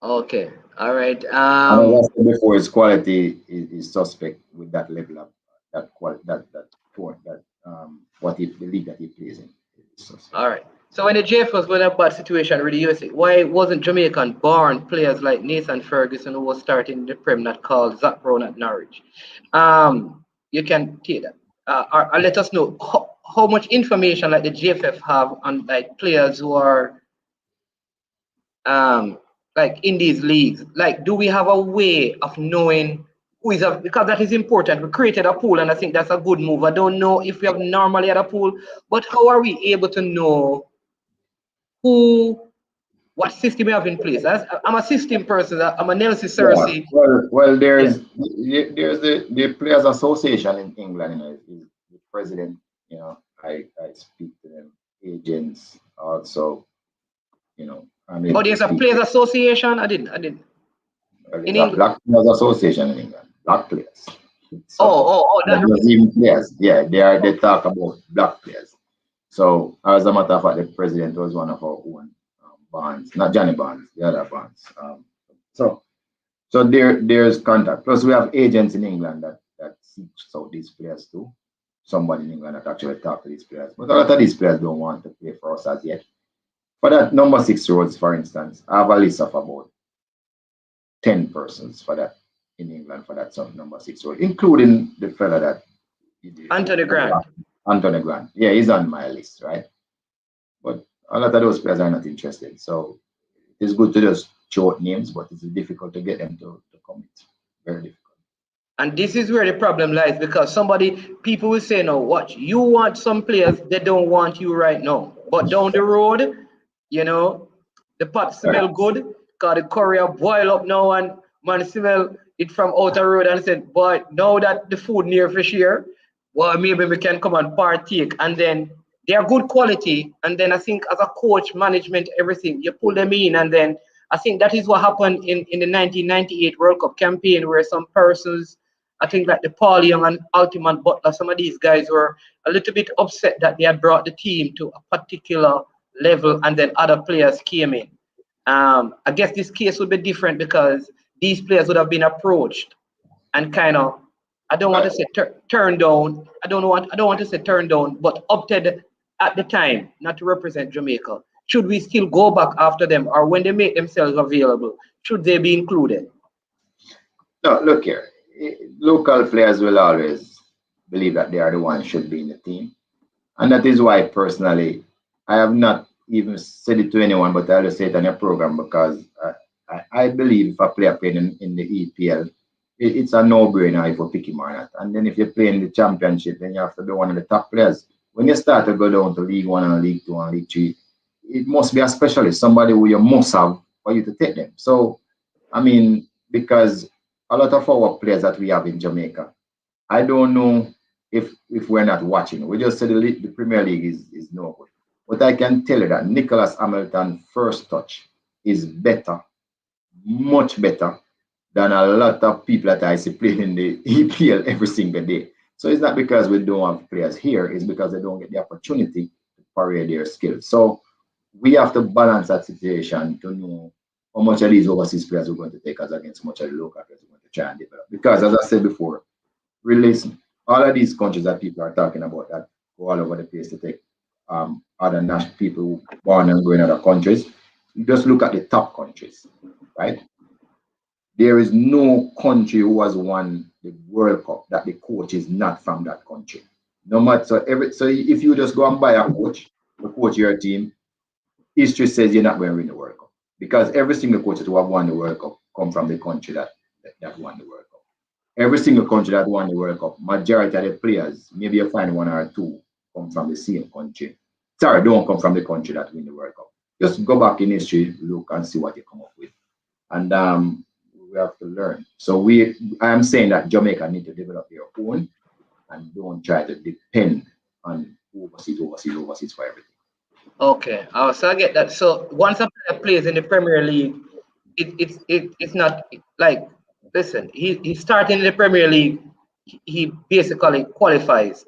Okay. All right. And as I said before, his quality is suspect with that level of that quality, that the league that he plays in is suspect. All right. So when the JFs were in a bad situation with the USA, why wasn't Jamaican born players like Nathan Ferguson, who was starting the Prem, not called Zach Brown at Norwich? You can take that. Or let us know how much information like the JFF have on like players who are like in these leagues. Like, do we have a way of knowing who is because that is important. We created a pool, and I think that's a good move. I don't know if we have normally had a pool, but how are we able to know what system you have in place? I'm a system person. I'm a Nelson Cersei. Well, there's the Players Association in England. Is the president. I speak to them, agents also. Oh, there's a Players Association. I didn't. Well, there's a Black Players Association in England. Black players. So, that even players. Yeah, they talk about black players. So as a matter of fact, the president was one of our own Barnes, not Johnny Barnes, the other Barnes. So there's contact. Plus, we have agents in England that seeks out these players too. Somebody in England that actually talk to these players. But a lot of these players don't want to play for us as yet. For that number 6 roads, for instance, I have a list of about 10 persons for that in England for that number 6 road, including the fella that Anthony Grant. Anthony Grant. Yeah, he's on my list, right? But a lot of those players are not interested. So it's good to just show out names, but it's difficult to get them to commit. Very difficult. And this is where the problem lies, because people will say, no, watch, you want some players, they don't want you right now. But down the road, the pot smell good, because the courier boil up now and man smell it from outer road and said, boy, now that the food near fish here, well, maybe we can come and partake. And then they are good quality. And then I think as a coach, management, everything, you pull them in. And then I think that is what happened in the 1998 World Cup campaign, where some persons, I think like the Paul Young and Ultimate Butler, some of these guys were a little bit upset that they had brought the team to a particular level and then other players came in. I guess this case would be different because these players would have been approached and kind of, I don't want to say turned down. I don't want to say turned down, but opted at the time not to represent Jamaica. Should we still go back after them, or when they make themselves available, should they be included? No, look here. Local players will always believe that they are the ones should be in the team. And that is why personally, I have not even said it to anyone, but I'll just say it on your program because I believe if a player playing in the EPL, it's a no-brainer if you pick him or not. And then if you play in the championship, then you have to be one of the top players. When you start to go down to League 1 and League 2 and League 3, it must be a specialist, somebody who you must have for you to take them. So, I mean, because a lot of our players that we have in Jamaica, I don't know if we're not watching. We just said the Premier League is no good. But I can tell you that Nicholas Hamilton's first touch is better, much better than a lot of people that I see playing in the EPL every single day. So it's not because we don't have players here, it's because they don't get the opportunity to parade their skills. So we have to balance that situation to know how much of these overseas players we're going to take as against how much of the local players we're going to try and develop. Because as I said before, release all of these countries that people are talking about that go all over the place to take other national people born and grown in other countries. You just look at the top countries, right? There is no country who has won the World Cup that the coach is not from that country. No matter so if you just go and buy a coach to coach your team, history says you're not going to win the World Cup because every single coach who have won the World Cup come from the country that won the World Cup. Every single country that won the World Cup, majority of the players, maybe you find one or two, come from the same country. Sorry, don't come from the country that win the World Cup. Just go back in history, look and see what you come up with. And we have to learn. So I am saying that Jamaica need to develop their own and don't try to depend on overseas for everything. Okay, so I get that. So once a player plays in the Premier League, it's not like, listen, he's starting in the Premier League, he basically qualifies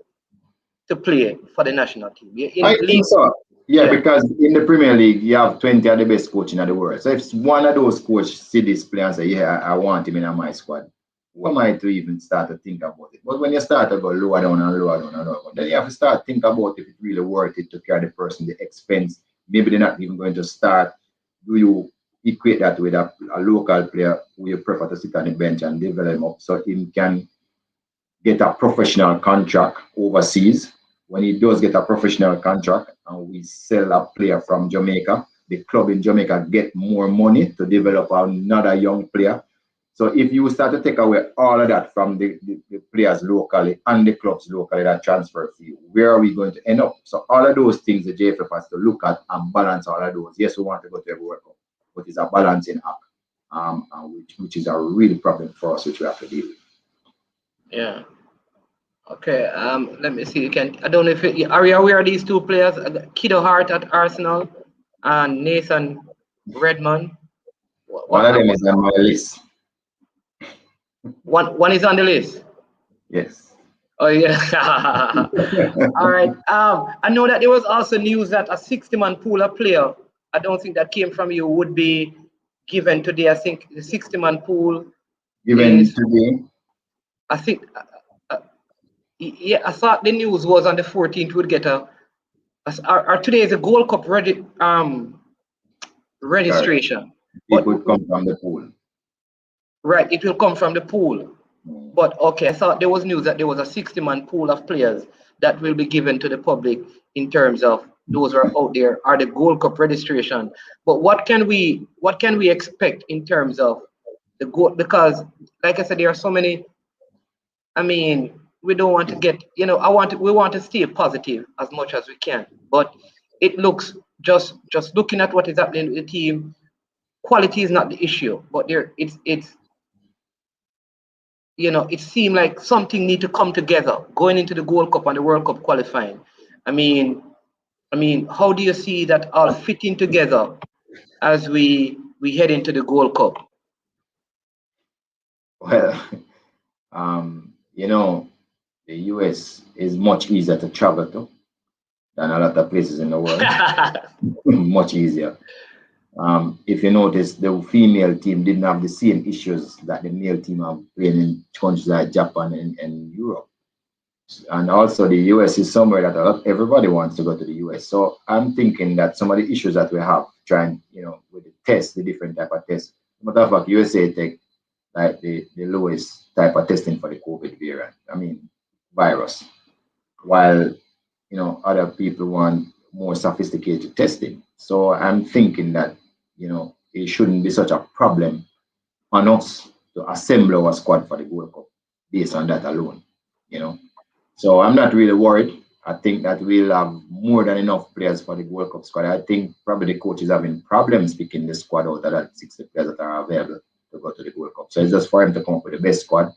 to play for the national team. I think so. Yeah, because in the Premier League, you have 20 of the best coaching in the world. So if one of those coaches see this player and say, yeah, I want him in my squad, who am I to even start to think about it? But when you start to go lower down and lower down and lower down, then you have to start think about if it's really worth it to carry the person, the expense. Maybe they're not even going to start. Do you equate that with a local player who you prefer to sit on the bench and develop him up so he can get a professional contract overseas? When he does get a professional contract and we sell a player from Jamaica, the club in Jamaica get more money to develop another young player. So if you start to take away all of that from the players locally and the clubs locally, that transfer fee, where are we going to end up? So all of those things the JFF has to look at and balance all of those. Yes, we want to go to every World Cup, but it's a balancing act, which is a real problem for us, which we have to deal with. Yeah. Okay, let me see. I don't know if are you aware of these two players, Kido Hart at Arsenal and Nathan Redmond? One of them is on my list. One is on the list. Yes. Oh yeah. All right. I know that there was also news that a 60-man pool of player, I don't think that came from you, would be given today. I think the 60-man pool given today. I think. Yeah, I thought the news was on the 14th would get today is a Gold Cup registration. It would come from the pool. Right, it will come from the pool. But okay, I thought there was news that there was a 60-man pool of players that will be given to the public in terms of those who are out there are the Gold Cup registration. But what can we expect in terms of the goal? Because like I said, there are so many. I mean, we don't want to get, we want to stay positive as much as we can. But it looks just looking at what is happening with the team, quality is not the issue, but it seemed like something need to come together going into the Gold Cup and the World Cup qualifying. I mean, how do you see that all fitting together as we head into the Gold Cup? Well, the US is much easier to travel to than a lot of places in the world. Much easier. If you notice, the female team didn't have the same issues that the male team have playing in countries like Japan and Europe. And also the US is somewhere that everybody wants to go to the US. So I'm thinking that some of the issues that we have trying, with the tests, the different type of tests. Matter of fact, USA take like the lowest type of testing for the COVID variant. Virus. While other people want more sophisticated testing. So I'm thinking that it shouldn't be such a problem on us to assemble our squad for the World Cup based on that alone. So I'm not really worried. I think that we'll have more than enough players for the World Cup squad. I think probably the coach is having problems picking the squad out of that 60 players that are available to go to the World Cup. So it's just for him to come up with the best squad,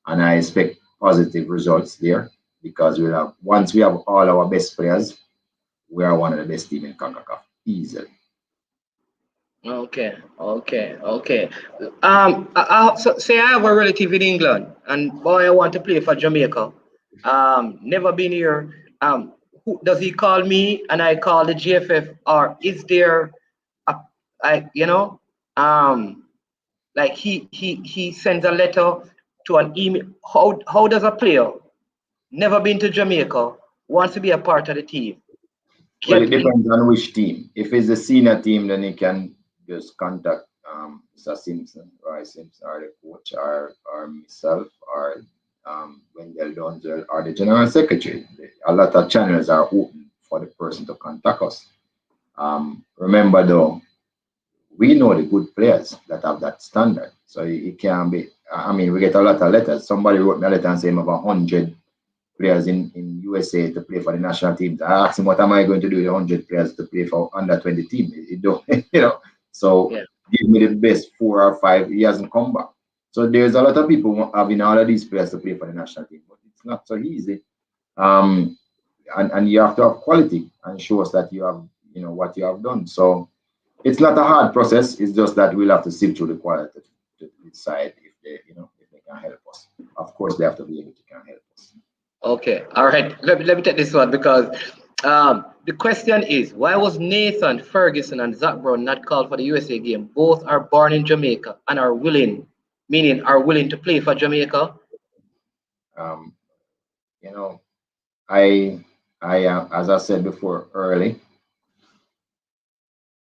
and I expect positive results there because once we have all our best players, we are one of the best teams in CONCACAF easily. Okay. So say I have a relative in England, and boy, I want to play for Jamaica. Never been here. Does he call me and I call the GFF, or is there like he sends a letter to an email. How does a player never been to Jamaica wants to be a part of the team Well, it get in? depends on which team. If it's a senior team, then he can just contact Mr. Simpson, Roy Simpson, or the coach, or myself, or Wendell Donzel, or the general secretary. A lot of channels are open for the person to contact us. Remember though, we know the good players that have that standard. So it can be, I mean, we get a lot of letters. Somebody wrote me a letter and said, I have 100 players in USA to play for the national team. I asked him, what am I going to do with 100 players to play for under 20 team? It don't, you know. So Yeah. give me the best 4 or 5. He hasn't come back. So there's a lot of people having all of these players to play for the national team, but it's not so easy. And you have to have quality and show us that you have, you know, what you have done. So it's not a hard process. It's just that we'll have to sift through the quality to decide if they, you know, if they can help us. Of course, they have to be able to can help us. Okay, all right. Let me take this one because the question is, why was Nathan Ferguson and Zach Brown not called for the USA game? Both are born in Jamaica and are willing, meaning are willing to play for Jamaica. You know, I as I said before early,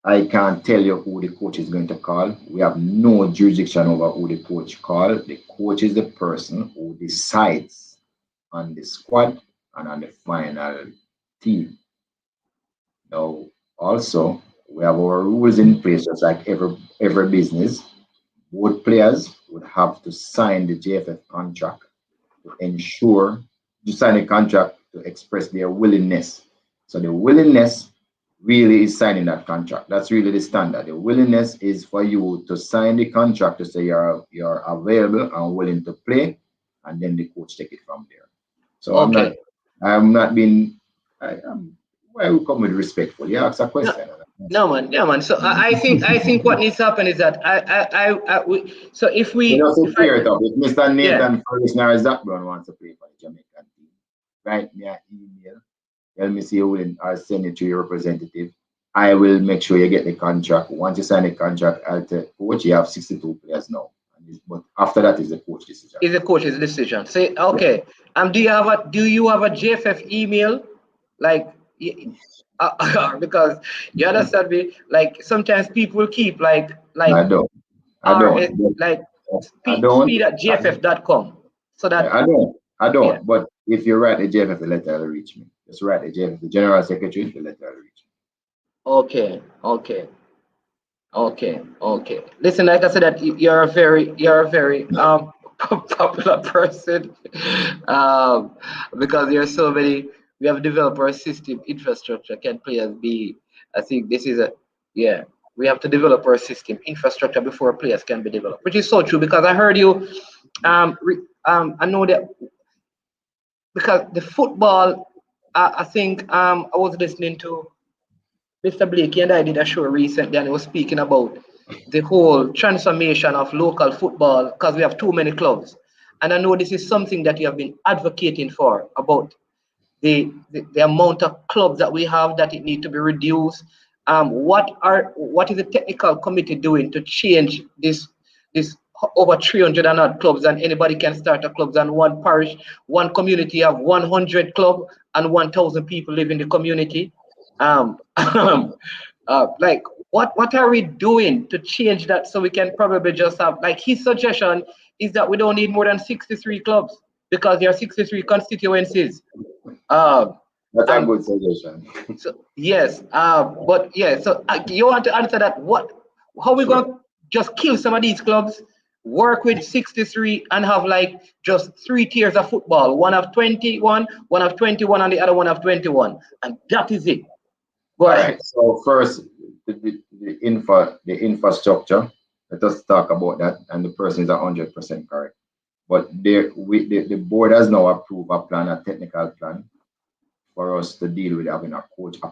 I can't tell you who the coach is going to call. We have no jurisdiction over who the coach call. The coach is the person who decides on the squad and on the final team. Now, also, we have our rules in place, just like every business. Both players would have to sign the JFF contract to ensure to sign a contract to express their willingness. So the willingness really is signing that contract. That's really the standard. The willingness is for you to sign the contract to say you're available and willing to play, and then the coach take it from there. So Okay. I'm not being why we come with respectful. You ask a question. No man, yeah man. So I think what needs to happen is that so if You we know, so if I clear it up. If Mr. yeah, Nathan Ferguson or Zach Brown wants to play for the Jamaican team, write me an email. Tell me see you willing or send it to your representative. I will make sure you get the contract. Once you sign the contract, I'll tell coach you have 62 players now. But after that is the coach decision. is the coach's decision. Say okay. Do you have a JFF email? Like because you understand me, like sometimes people will keep like I don't. I don't. like I don't. speed at gff.com so that I don't. I yeah. don't. But if you write the JFF, the letter will reach me. Just write the JFF, the General Secretary, the letter will reach me. Okay, okay. Listen, like I said, that you're a very popular person, because there are so many. We have developed our system infrastructure. Can players be? I think this is a yeah. We have to develop our system infrastructure before players can be developed, which is so true. Because I heard you. I know that because the football. I think I was listening to Mr. Blakey and I did a show recently, and he was speaking about the whole transformation of local football because we have too many clubs. And I know this is something that you have been advocating for about the amount of clubs that we have, that it need to be reduced. What is the technical committee doing to change this over 300 and odd clubs, and anybody can start a clubs, and one parish, one community have 100 club and 1,000 people live in the community. Like what are we doing to change that so we can probably just have, like, his suggestion is that we don't need more than 63 clubs because there are 63 constituencies. That's a And good suggestion. so yes, but yeah, so you want to answer that? How we Sure. going to just kill some of these clubs, work with 63 and have like just 3 tiers of football, one of 21, one of 21, and the other one of 21, and that is it. Go All ahead. right. So first, the infrastructure. Let us talk about that. And the person is 100% correct. But the board has now approved a plan, a technical plan, for us to deal with having a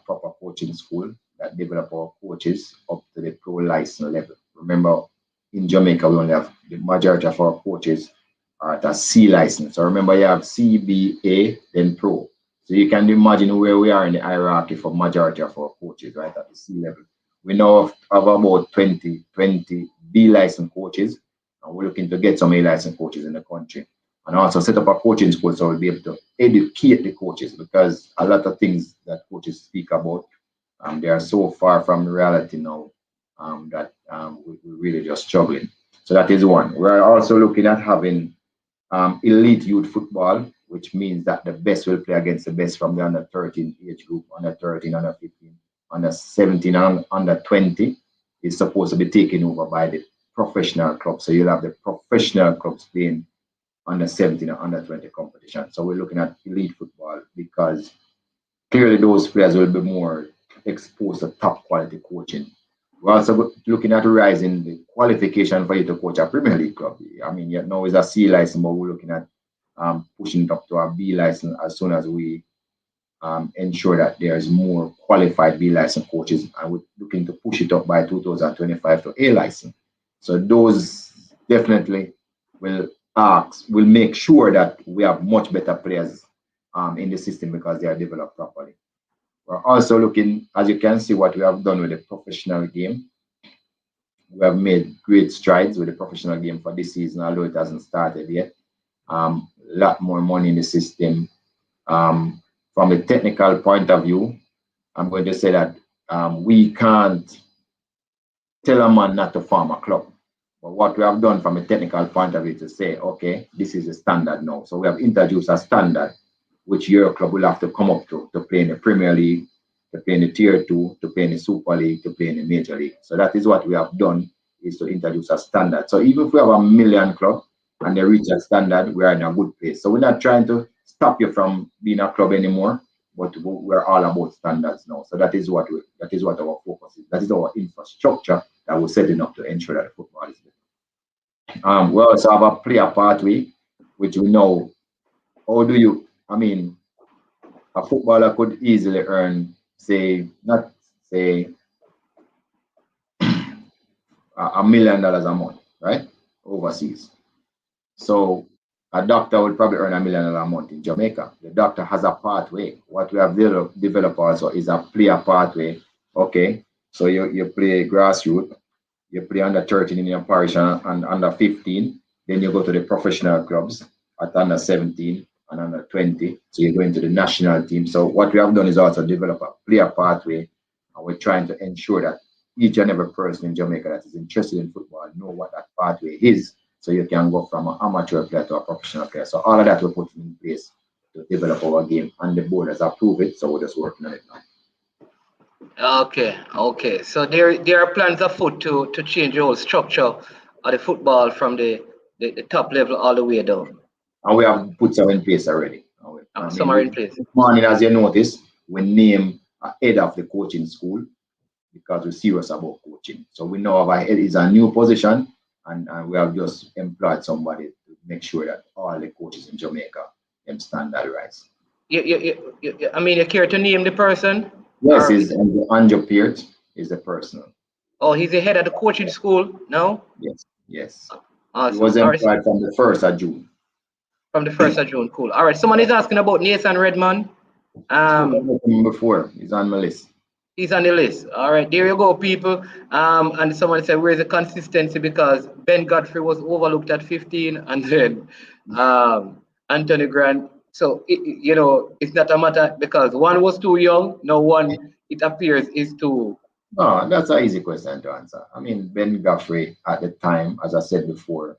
proper coaching school that develop our coaches up to the pro license level. Remember, in Jamaica, we only have the majority of our coaches are at a C license. So remember, you have C, B, A, then pro. So you can imagine where we are in the hierarchy for majority of our coaches, right at the C level. We now have about 20 B license coaches, And we're looking to get some A-licensed coaches in the country. And also set up a coaching school so we'll be able to educate the coaches, because a lot of things that coaches speak about, they are so far from reality now that we're really just struggling. So that is one. We're also looking at having elite youth football, which means that the best will play against the best from the under 13 age group, under 13, under 15, under 17, and under 20 is supposed to be taken over by the professional clubs. So you'll have the professional clubs playing under 17 and under 20 competition. So we're looking at elite football because clearly those players will be more exposed to top quality coaching. We're also looking at rising the qualification for you to coach a Premier League club. I mean, now it's a C license, but we're looking at pushing it up to a B license as soon as we ensure that there's more qualified B license coaches, and we're looking to push it up by 2025 to A license. So those definitely will make sure that we have much better players in the system because they are developed properly. We're also looking, as you can see, what we have done with the professional game. We have made great strides with the professional game for this season, although it hasn't started yet. A lot more money in the system. From a technical point of view, I'm going to say that we can't tell a man not to form a club. But what we have done from a technical point of view to say, okay, this is a standard now. So we have introduced a standard which your club will have to come up to play in the Premier League, to play in the Tier 2, to play in the Super League, to play in the Major League. So that is what we have done, is to introduce a standard. So even if we have a million club and they reach a standard, we are in a good place. So we're not trying to stop you from being a club anymore, but we're all about standards now. So that is what our focus is. That is our infrastructure that we're setting up to ensure that the football is better. We also have a player pathway, which we know, a footballer could easily earn, $1 million a month, right? Overseas. So a doctor would probably earn $1 million a month in Jamaica. The doctor has a pathway. What we have developed also is a player pathway. Okay, so you play grassroots, you play under 13 in your parish and under 15, then you go to the professional clubs at under 17 and under 20. So you go into the national team. So what we have done is also develop a player pathway, and we're trying to ensure that each and every person in Jamaica that is interested in football know what that pathway is, so you can go from an amateur player to a professional player. So all of that we're putting in place to develop our game, and the board has approved it, so we're just working on it now. Okay. So there are plans afoot to change the whole structure of the football from the top level all the way down. And we have put some in place already. Some are in place. This morning, as you notice, we name a head of the coaching school because we're serious about coaching. So we know our head is a new position, and we have just employed somebody to make sure that all the coaches in Jamaica them standardize. You care to name the person? Yes, Andrew Peart is the person. Oh, he's the head of the coaching school now? Yes. Awesome. He was employed from the 1st of June. From the 1st of June, cool. All right, someone is asking about Nathan Redmond. Before, he's on my list. He's on the list. All right, there you go, people. And someone said, where's the consistency? Because Ben Godfrey was overlooked at 15, and then Anthony Grant. So, it's not a matter because one was too young. No one, it appears, is too. No, that's an easy question to answer. I mean, Ben Godfrey at the time, as I said before,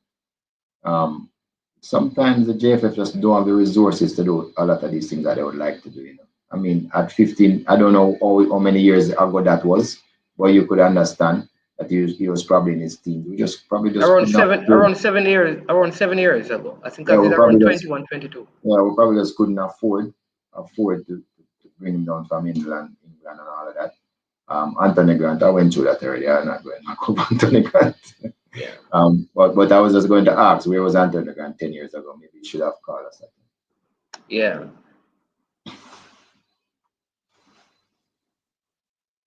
sometimes the JFF just don't have the resources to do a lot of these things that they would like to do. I mean, at 15, I don't know how many years ago that was, but you could understand that he was probably in his teens. We just around 7 years ago. I think I was around 21, 22. Yeah, we probably just couldn't afford to bring him down from England and all of that. Anthony Grant, I went through that already. I'm not going to go Anthony Grant. Yeah. But I was just going to ask, where was Anthony Grant 10 years ago? Maybe he should have called us. Yeah.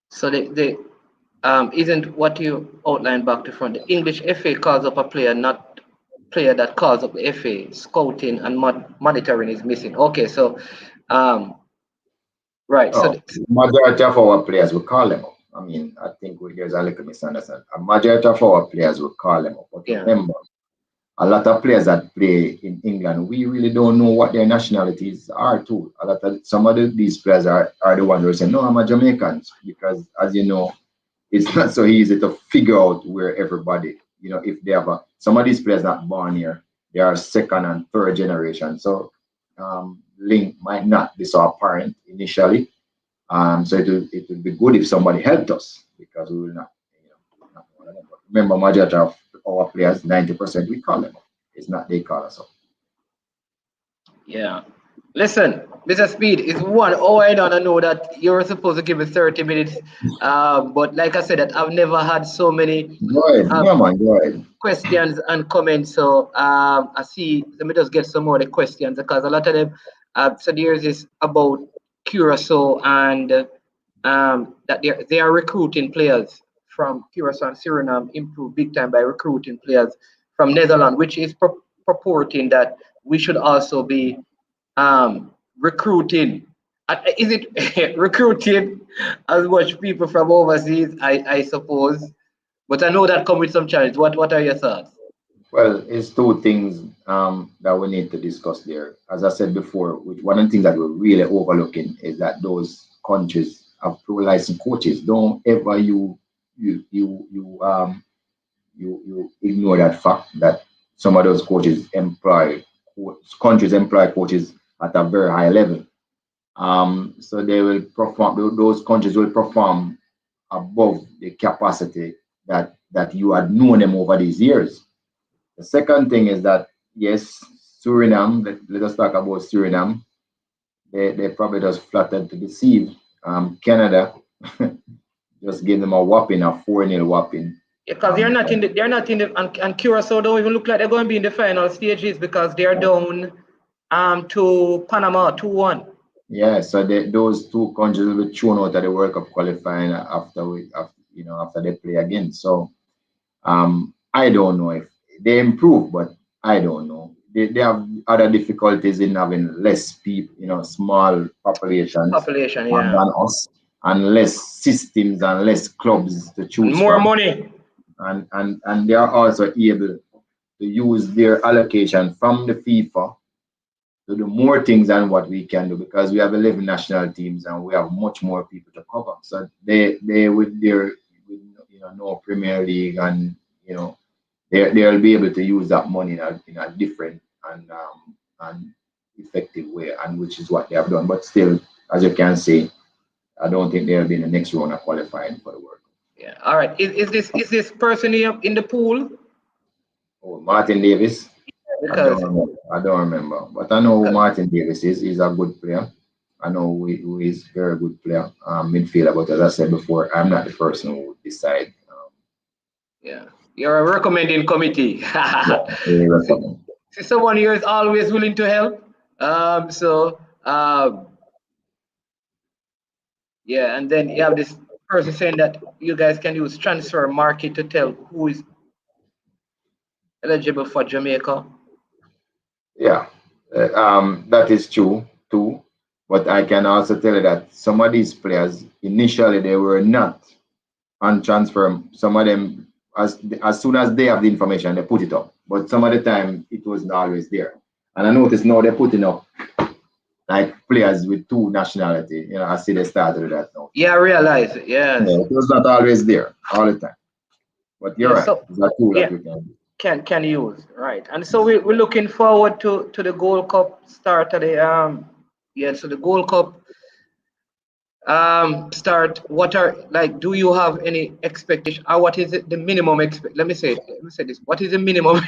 So isn't what you outlined back to front. The English FA calls up a player, not player that calls up the FA. Scouting and monitoring is missing. Okay, so right. So majority of our players will call them up. I mean, I think there's a little misunderstanding. A majority of our players will call them up. But remember, a lot of players that play in England, we really don't know what their nationalities are too. A lot of some of these players are the ones who say, no, I'm a Jamaican, because as you know, it's not so easy to figure out where everybody, if they have some of these players not born here, they are second and third generation. So link might not be so apparent initially. So it would be good if somebody helped us, because we will not know them. But remember, majority of our players, 90%, we call them up. It's not they call us up. Yeah. Listen, Mr. Speed, it's 1 hour. I don't know that you're supposed to give me 30 minutes. But like I said, that I've never had so many Go ahead. Yeah, man, go ahead. questions and comments. So I see, let me just get some more of the questions, because a lot of them, so there's this about Curacao, and that they are recruiting players from Curacao and Suriname, improve big time by recruiting players from Netherlands, which is purporting that we should also be recruiting. Is it recruiting as much people from overseas? I suppose, but I know that come with some challenge. What are your thoughts? Well, it's two things that we need to discuss there. As I said before, one of the things that we're really overlooking is that those countries have pro-licensed coaches. Don't ever you ignore that fact that some of those countries employ coaches at a very high level. So they will perform. Those countries will perform above the capacity that you had known them over these years. The second thing is that, yes, Suriname, let us talk about Suriname. They probably just flattered to deceive. Canada just gave them a whopping, a 4-0 whopping. Because they're not in the, and Curacao don't even look like they're going to be in the final stages, because they're down to Panama 2-1. Yeah, so those two countries will be thrown out of the World Cup qualifying after they play again. So I don't know if they improve, but I don't know. They have other difficulties in having less people, small populations Yeah. than us, and less systems and less clubs to And choose more from. money. And they are also able to use their allocation from the FIFA to do more things than what we can do, because we have 11 national teams and we have much more people to cover. So they with their no Premier League, and they'll be able to use that money in a different and effective way, and which is what they have done. But still, as you can see, I don't think they'll be in the next round of qualifying for the World Cup. Yeah. All right. Is this person here in the pool? Oh, Martin Davis. Because I don't remember, but I know who Martin Davis is. He's a good player. I know who is a very good player, midfielder. But as I said before, I'm not the person who would decide. Yeah, you're a recommending committee. Really recommend. See, someone here is always willing to help. Yeah, and then you have this person saying that you guys can use transfer market to tell who is eligible for Jamaica. Yeah, that is true too. But I can also tell you that some of these players initially they were not on transfer. Some of them, as soon as they have the information, they put it up. But some of the time it wasn't always there. And I notice now they're putting up like players with two nationality. I see they started with that now. Yeah, I realize it. Yes. Yeah, it was not always there all the time. But you're right. So, it's a tool yeah, that we can do. can use, right? And so we're looking forward to the Gold Cup start of the so the Gold Cup start. What are, like, do you have any expectation, or what is the minimum let me say this, what is the minimum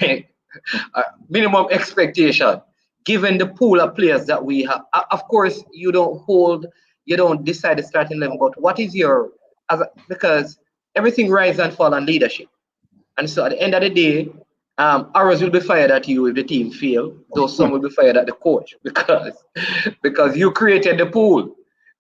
minimum expectation given the pool of players that we have? Of course you don't decide the starting 11, but what is your, because everything rises and falls on leadership, and so at the end of the day, arrows will be fired at you if the team fail, though some will be fired at the coach, because you created the pool.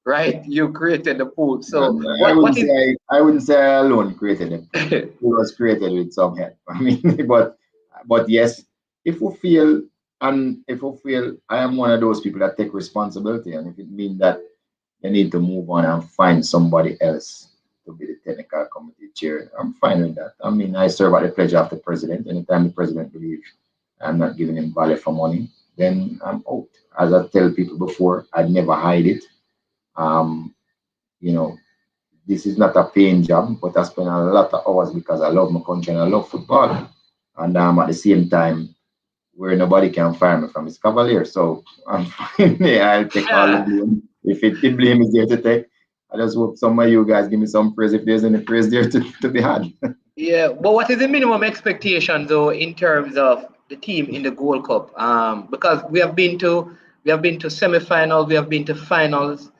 Right, you created the pool. So I wouldn't say I alone created it. It was created with some help. I mean, but yes, if we fail, I am one of those people that take responsibility, and if it means that they need to move on and find somebody else to be the technical committee chair, I'm fine with that. I mean, I serve at the pleasure of the president. Anytime the president believes I'm not giving him value for money, then I'm out. As I tell people before, I'd never hide it. Um, you know, this is not a paying job, but I spend a lot of hours because I love my country and I love football. And at the same time, where nobody can fire me from is Cavalier. So I'm fine. Yeah, I'll take all the blame. If the blame is there to take, I just hope some of you guys give me some praise if there's any praise there to be had. Yeah, but what is the minimum expectation though in terms of the team in the Gold Cup? Because we have been to semifinals, we have been to finals.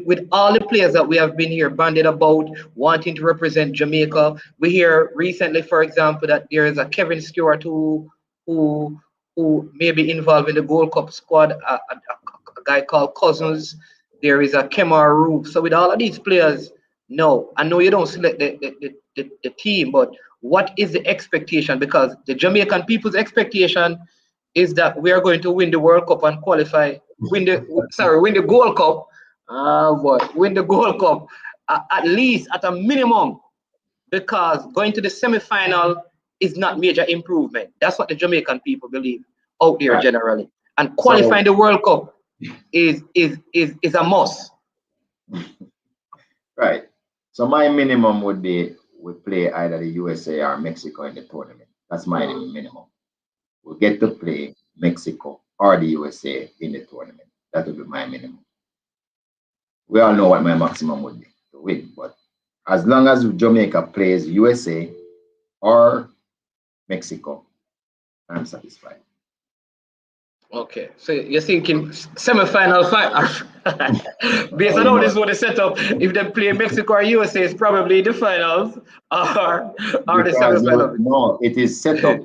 With all the players that we have been here banded about wanting to represent Jamaica. We hear recently, for example, that there is a Kevin Stewart who who may be involved in the Gold Cup squad. A guy called Cousins. There is a Kemar Roof. So with all of these players, no, I know you don't select the team, but what is the expectation? Because the Jamaican people's expectation is that we are going to win the World Cup and qualify, win the Gold Cup. But win the Gold Cup at least at a minimum, because going to the semi-final is not major improvement. That's what the Jamaican people believe out there Right. generally. And So, qualifying the World Cup is a must. right. So my minimum would be we play either the USA or Mexico in the tournament. That's my minimum. We get to play Mexico or the USA in the tournament. That would be my minimum. We all know what my maximum would be to win, but as long as Jamaica plays USA or Mexico, I'm satisfied. Okay, so you're thinking semi-final final. Based Oh, on you how know, this one is set up, if they play Mexico or USA, it's probably the finals or the because semi-final. no, it is set up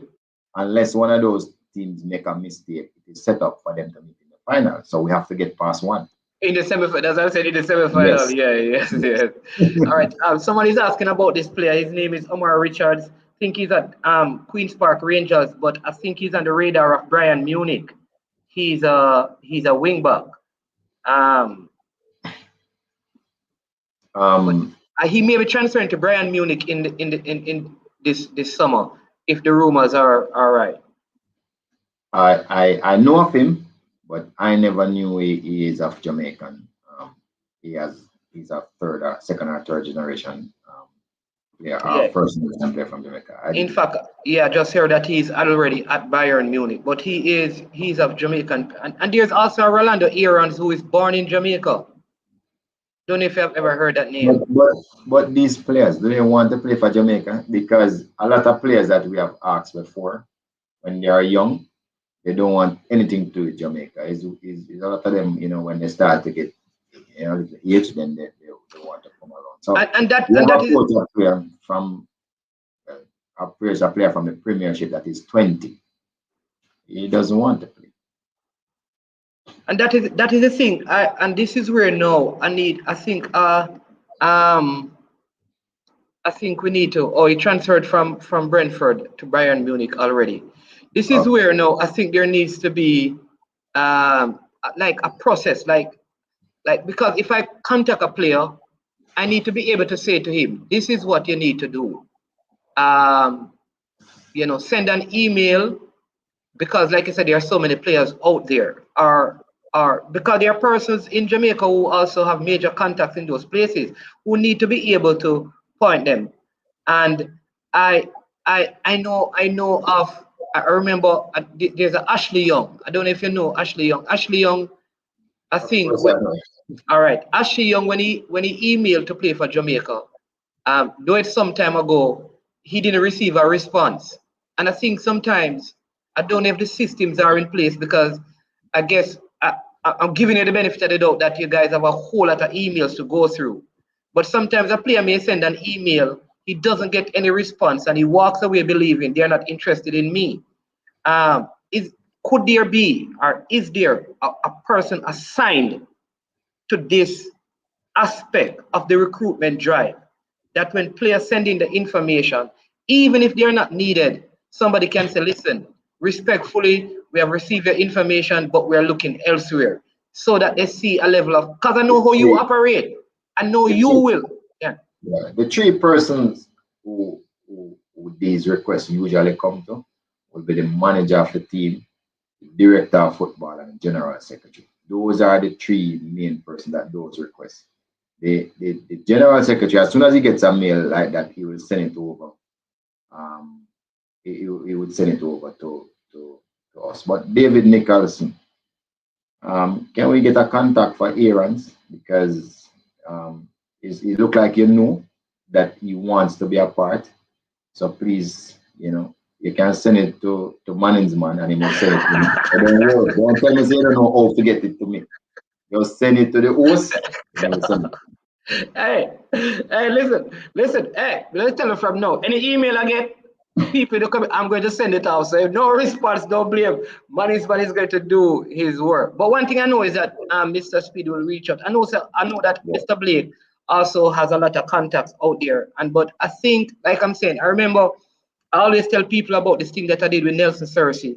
unless one of those teams make a mistake. It is set up for them to meet in the final, so we have to get past one. In the semi-final, as I said, in the semi-final. Yes, Yeah, yes, yes. All right. Somebody's asking about this player. His name is Omar Richards. I think he's at Queens Park Rangers, but I think he's on the radar of Bayern Munich. He's a wing back. Um, but um, he may be transferring to Bayern Munich in this summer if the rumors are right. I know of him, but I never knew he is of Jamaican. He has he's a third, or second, or third generation player, or Yeah. first generation player from Jamaica. I In didn't know. fact, yeah, just heard that he's already at Bayern Munich, but he's of Jamaican, and there's also Rolando Aarons who is born in Jamaica. Don't know if you've ever heard that But, name. but but these players, do they want to play for Jamaica? Because a lot of players that we have asked before, when they are young, they don't want anything to do with Jamaica. Is a lot of them, when they start to get little age, then they want to come around. So And that we and have that a is coach up player from a player from the Premiership that is 20. He doesn't want to play. that is the thing. And this is where now um I think we need to. Oh, he transferred from Brentford to Bayern Munich already. This is Okay. where now I think there needs to be like a process, like because if I contact a player, I need to be able to say to him, this is what you need to do. Um, send an email, because like I said, there are so many players out there, or because there are persons in Jamaica who also have major contacts in those places who need to be able to point them. And I I know of, I remember there's a Ashley Young. I don't know if you know Ashley Young. Ashley Young, I Of think course, I know. all right. Ashley Young, when he emailed to play for Jamaica, though it's some time ago, he didn't receive a response. And I think sometimes I don't know if the systems are in place, because I guess I'm giving you the benefit of the doubt that you guys have a whole lot of emails to go through. But sometimes a player may send an email, he doesn't get any response, and he walks away believing they're not interested in me. Is Could there be, or is there a person assigned to this aspect of the recruitment drive, that when players send in the information, even if they're not needed, somebody can say, listen, respectfully, we have received your information, but we're looking elsewhere, so that they see a level of, because I know The how you three, operate. I know the you three, will. Yeah. yeah, the three persons who these requests usually come to. will be the manager of the team, the director of football, and the general secretary. Those are the three main persons that those requests. The general secretary, as soon as he gets a mail like that, he will send it over. He would send it over to us. But David Nicholson, can we get a contact for Aaron's? Because it looked like you know that he wants to be a part. So please, you can send it to Manning's man and he will send it to me. Don't tell me say you don't know how to get it to me. Just send it to the host. Hey, listen, hey, let's tell you from now. Any email I get, people come, I'm going to send it out. So if no response, don't blame. Man is going to do his work. But one thing I know is that Mr. Speid will reach out. I know that Mr. Blade also has a lot of contacts out there. But I think, like I'm saying, I remember I always tell people about this thing that I did with Nelson Cersei.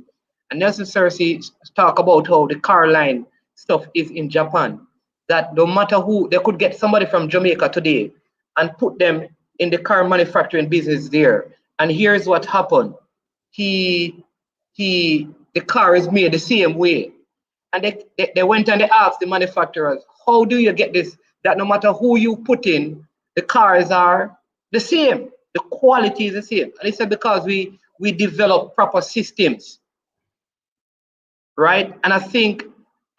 And Nelson Cersei talk about how the car line stuff is in Japan. That no matter who, they could get somebody from Jamaica today and put them in the car manufacturing business there. And here's what happened. The car is made the same way. And they went and they asked the manufacturers, how do you get this? That no matter who you put in, the cars are the same. The quality is the same. And they said because we develop proper systems. Right? And I think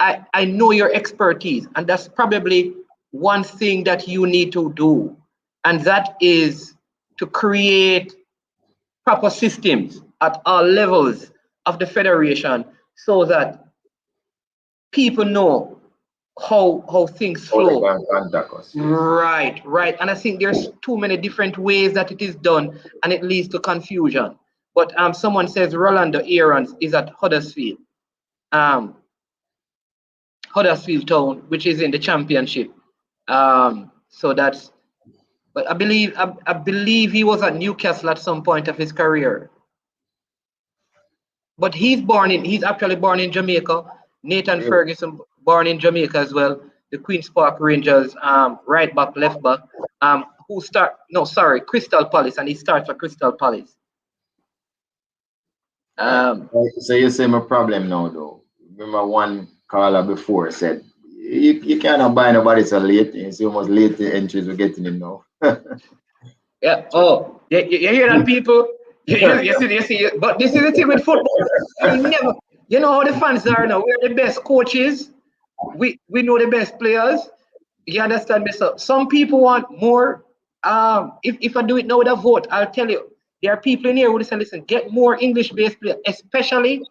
I know your expertise, and that's probably one thing that you need to do, and that is to create proper systems at all levels of the federation so that people know how things flow. Right. And I think there's too many different ways that it is done, and it leads to confusion. But someone says Rolando Aarons is at Huddersfield. Huddersfield Town, which is in the championship. So that's, but I believe he was at Newcastle at some point of his career. But he's actually born in Jamaica. Nathan Ferguson born in Jamaica as well. The Queen's Park Rangers, right back, left back. Crystal Palace, and he starts for Crystal Palace. So you say my problem now though. Remember one caller before said you cannot buy nobody so late. It's almost late entries we're getting in now. Yeah. Oh, you hear that, people? You see. But this is the thing with football. You know how the fans are now. We're the best coaches. We know the best players. You understand me? So some people want more. If I do it now with a vote, I'll tell you. There are people in here who say, listen, get more English-based players, especially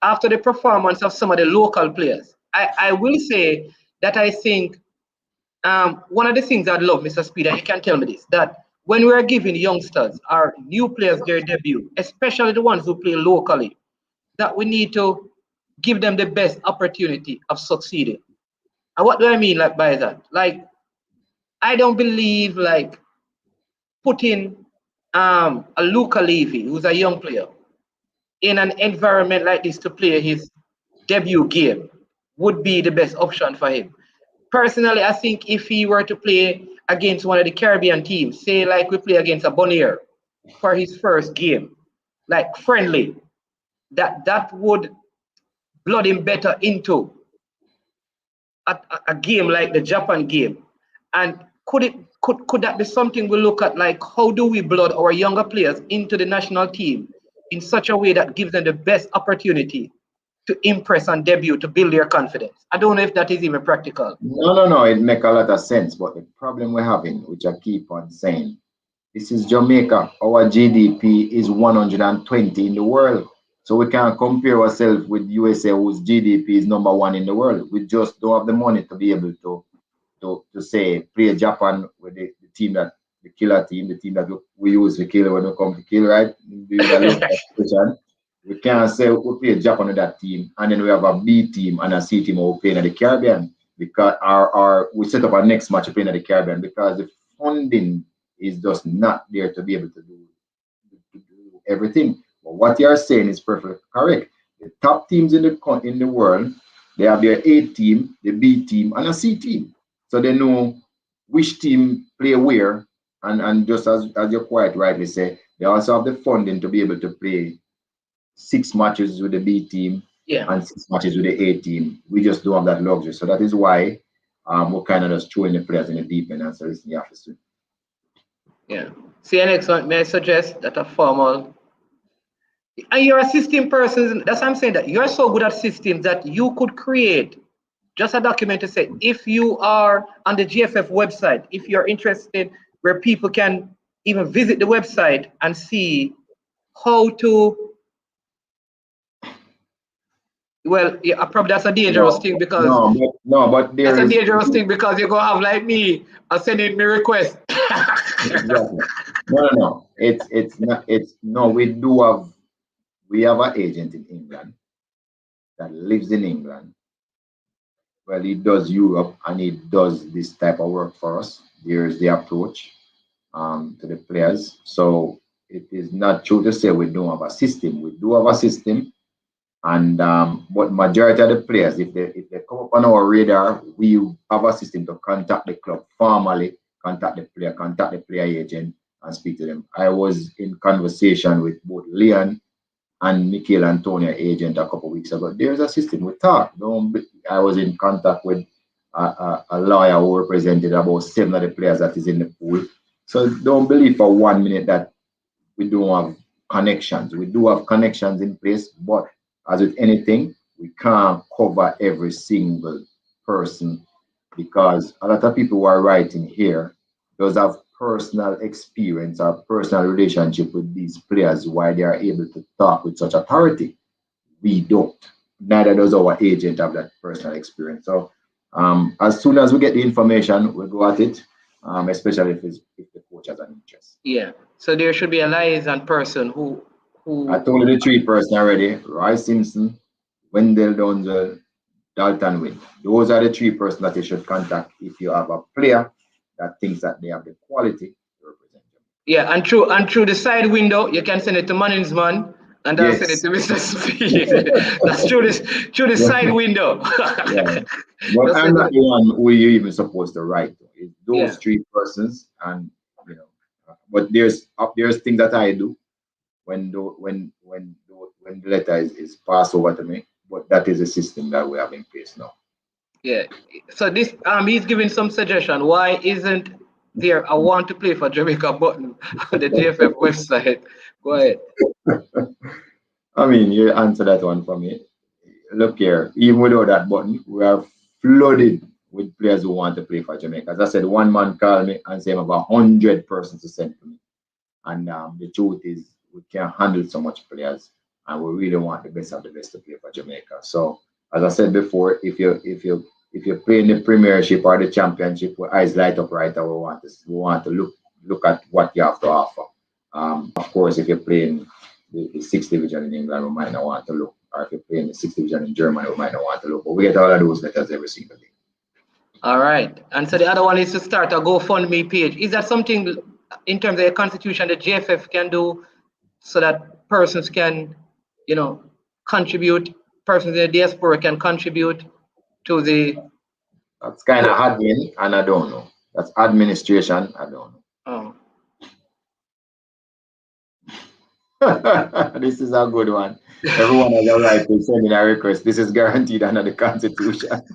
after the performance of some of the local players. I will say that I think one of the things I'd love, Mr. Speid, and you can tell me this, that when we are giving youngsters or new players their debut, especially the ones who play locally, that we need to give them the best opportunity of succeeding. And what do I mean by that? Like, I don't believe putting a Luca Levy, who's a young player, in an environment like this to play his debut game would be the best option for him. Personally, I think if he were to play against one of the Caribbean teams, say like we play against a Bonaire for his first game, like friendly, that would blood him better into a game like the Japan game. And could that be something we look at, like how do we blood our younger players into the national team in such a way that gives them the best opportunity to impress and debut, to build their confidence? I don't know if that is even practical. No, it makes a lot of sense. But the problem we're having, which I keep on saying, this is Jamaica. Our GDP is 120 in the world. So we can't compare ourselves with USA, whose GDP is number 1 in the world. We just don't have the money to be able to say play Japan with the team that the killer team, the team that we use to kill when we come to kill, right? We can't say we play Japan with that team, and then we have a B team and a C team who play in the Caribbean, because we set up our next match playing in the Caribbean, because the funding is just not there to be able to do everything. But what you are saying is perfectly correct. The top teams in the world, they have their A team, the B team, and a C team. So they know which team play where, and just as you quite rightly say, they also have the funding to be able to play 6 matches with the B team Yeah. and 6 matches with the A team. We just don't have that luxury. So that is why we're kind of just throwing the players in the deep end and so listen, you have to swim. Yeah. See you next one. May I suggest that a formal, and you're a system person. That's why I'm saying that you're so good at systems that you could create just a document to say if you are on the GFF website, if you're interested, where people can even visit the website and see how to. Well, yeah, probably that's a dangerous thing because But there that's a is dangerous thing because you're gonna have like me sending me request. exactly. No. It's not. It's no. We have an agent in England that lives in England. Well, he does Europe and he does this type of work for us. There's the approach to the players. So it is not true to say we don't have a system. We do have a system, and but majority of the players, if they come up on our radar, we have a system to contact the club formally, contact the player agent, and speak to them. I was in conversation with both Leon and Michael Antonio agent a couple of weeks ago. There's a system. We talk. I was in contact with a lawyer who represented about 7 of the players that is in the pool. So don't believe for 1 minute that we don't have connections. We do have connections in place, but as with anything, we can't cover every single person because a lot of people who are writing here does have personal experience or personal relationship with these players why they are able to talk with such authority. We don't. Neither does our agent have that personal experience. So as soon as we get the information, we'll go at it, especially if the coach has an interest. Yeah. So there should be a liaison person who I told you the 3 person already. Roy Simpson, Wendell Donzel, Dalton Wynn. Those are the 3 person that you should contact if you have a player that thinks that they have the quality to represent them. Yeah, and through the side window, you can send it to Manningsman and I'll send it Yes. to Mr. Speed. That's through the side window. Yeah. But Just I'm send not it- the one who you even supposed to write to. It's those yeah. 3 persons, and you know. But there's things that I do when the letter is passed over to me. But that is a system that we have in place now. Yeah. So this he's giving some suggestion. Why isn't there a want to play for Jamaica button on the GFF website? Go ahead. I mean, you answer that one for me. Look here, even without that button, we are flooded with players who want to play for Jamaica. As I said, one man called me and said about 100 persons to send to me. And the truth is, we can't handle so much players, and we really want the best of the best to play for Jamaica. So, as I said before, if you play in the Premiership or the Championship, with eyes light up right, we want to look at what you have to offer. Of course, if you're playing the sixth division in England, we might not want to look, or if you're playing the sixth division in Germany, we might not want to look. But we get all of those letters every single day. All right. And so the other one is to start a GoFundMe page. Is that something in terms of the constitution that JFF can do so that persons can, contribute, persons in the diaspora can contribute to the. That's kind of admin, and I don't know. That's administration, I don't Oh. know. This is a good one. Everyone has a right to send in a request. This is guaranteed under the Constitution. That's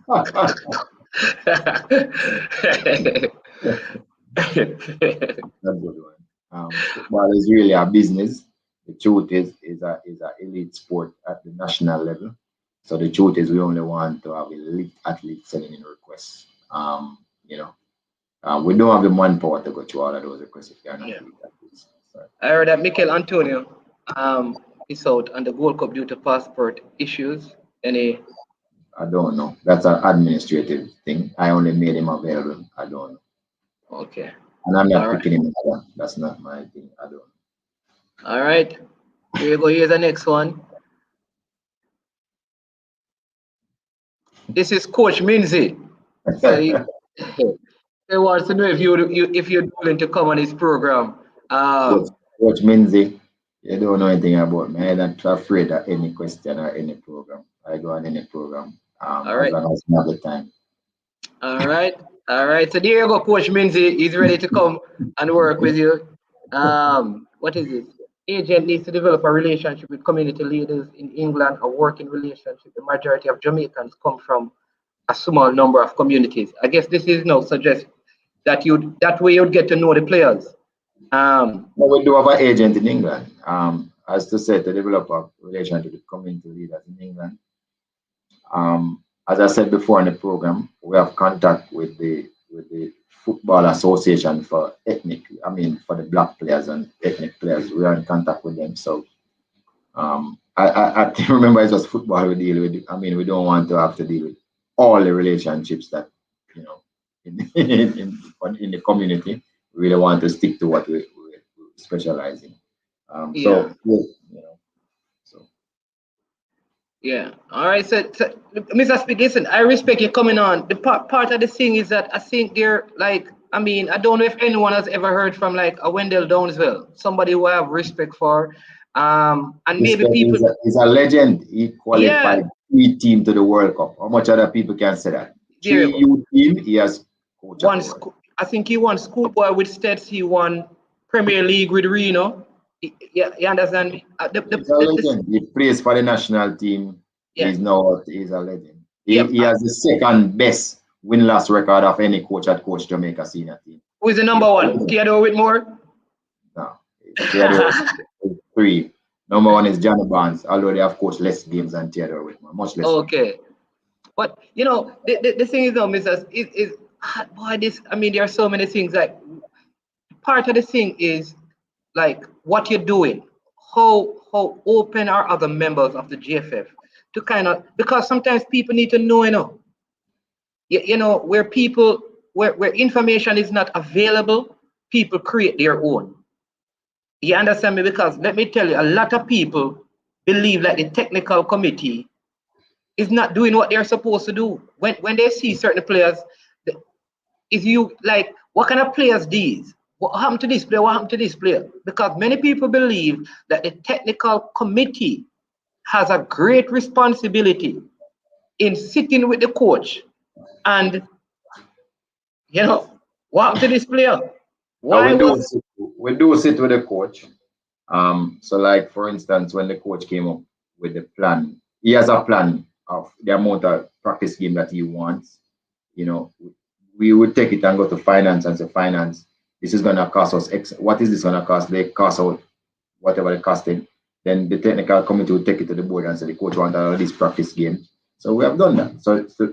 a good one. Football is really a business. The truth is a elite sport at the national level. So the truth is we only want to have elite athletes sending in requests. We don't have the manpower to go through all of those requests if you're not elite athletes. So, I heard that Mikel Antonio is out on the World Cup due to passport issues. Any? I don't know. That's an administrative thing. I only made him available. I don't know. Okay. And I'm not All right. picking him up. That's not my thing. I don't know. All right. Here you go. Here's the next one. This is Coach Minzy. So he wants to know if you're willing to come on his program. Coach Minzy, you don't know anything about me. I'm not afraid of any question or any program. I go on any program All as right. long as I have the time. All right. All right. So there you go, Coach Minzy. He's ready to come and work with you. What is it? agent needs to develop a relationship with community leaders in England, a working relationship. The majority of Jamaicans come from a small number of communities. I guess this is no suggest that that way you'd get to know the players. But we do have an agent in England. As to say, to develop a relationship with community leaders in England. As I said before in the program, we have contact with the Football Association for for the black players and ethnic players. We are in contact with them. So I remember it's just football we deal with. I mean, we don't want to have to deal with all the relationships that in the community. We really want to stick to what we specialize in. Yeah. So Yeah. All right. So Mr. Speed, listen, I respect you coming on. The part of the thing is that I think they're like, I mean, I don't know if anyone has ever heard from like a Wendell Downsville, somebody who I have respect for. And maybe people. He's a legend. He Yeah, qualified 3 team to the World Cup. How much other people can say that? there you 3 go. youth team, he has coach of One, the world. I think he won schoolboy with Stets. He won Premier League with Reno. Yeah, you understand me? He's a legend. He plays for the national team. Yeah, He's a legend. yep. He has the second best win-loss record of any coach at Coach Jamaica senior team. Who is the He's number a one? legend. Theodore Whitmore? No, Theodore is 3. Number 1 is Johnny Barnes, although they have coached less games than Theodore Whitmore, much less. Okay. But the thing is though, Mrs. is boy, this I mean there are so many things like part of the thing is like what you're doing, how open are other members of the GFF to kind of because sometimes people need to know, where people where information is not available, people create their own. You understand me? Because let me tell you, a lot of people believe like the technical committee is not doing what they're supposed to do. When they see certain players, is you like what kind of players these? What happened to this player? What happened to this player? Because many people believe that the technical committee has a great responsibility in sitting with the coach and what happened to this player? Why was We do sit with the coach. So like for instance, when the coach came up with the plan, he has a plan of the amount of practice game that he wants. We would take it and go to finance and say, finance, this is gonna cost us X. What is this gonna cost? They cost out whatever the costing. Then the technical committee would take it to the board and say the coach wants all these practice games. So we have done that.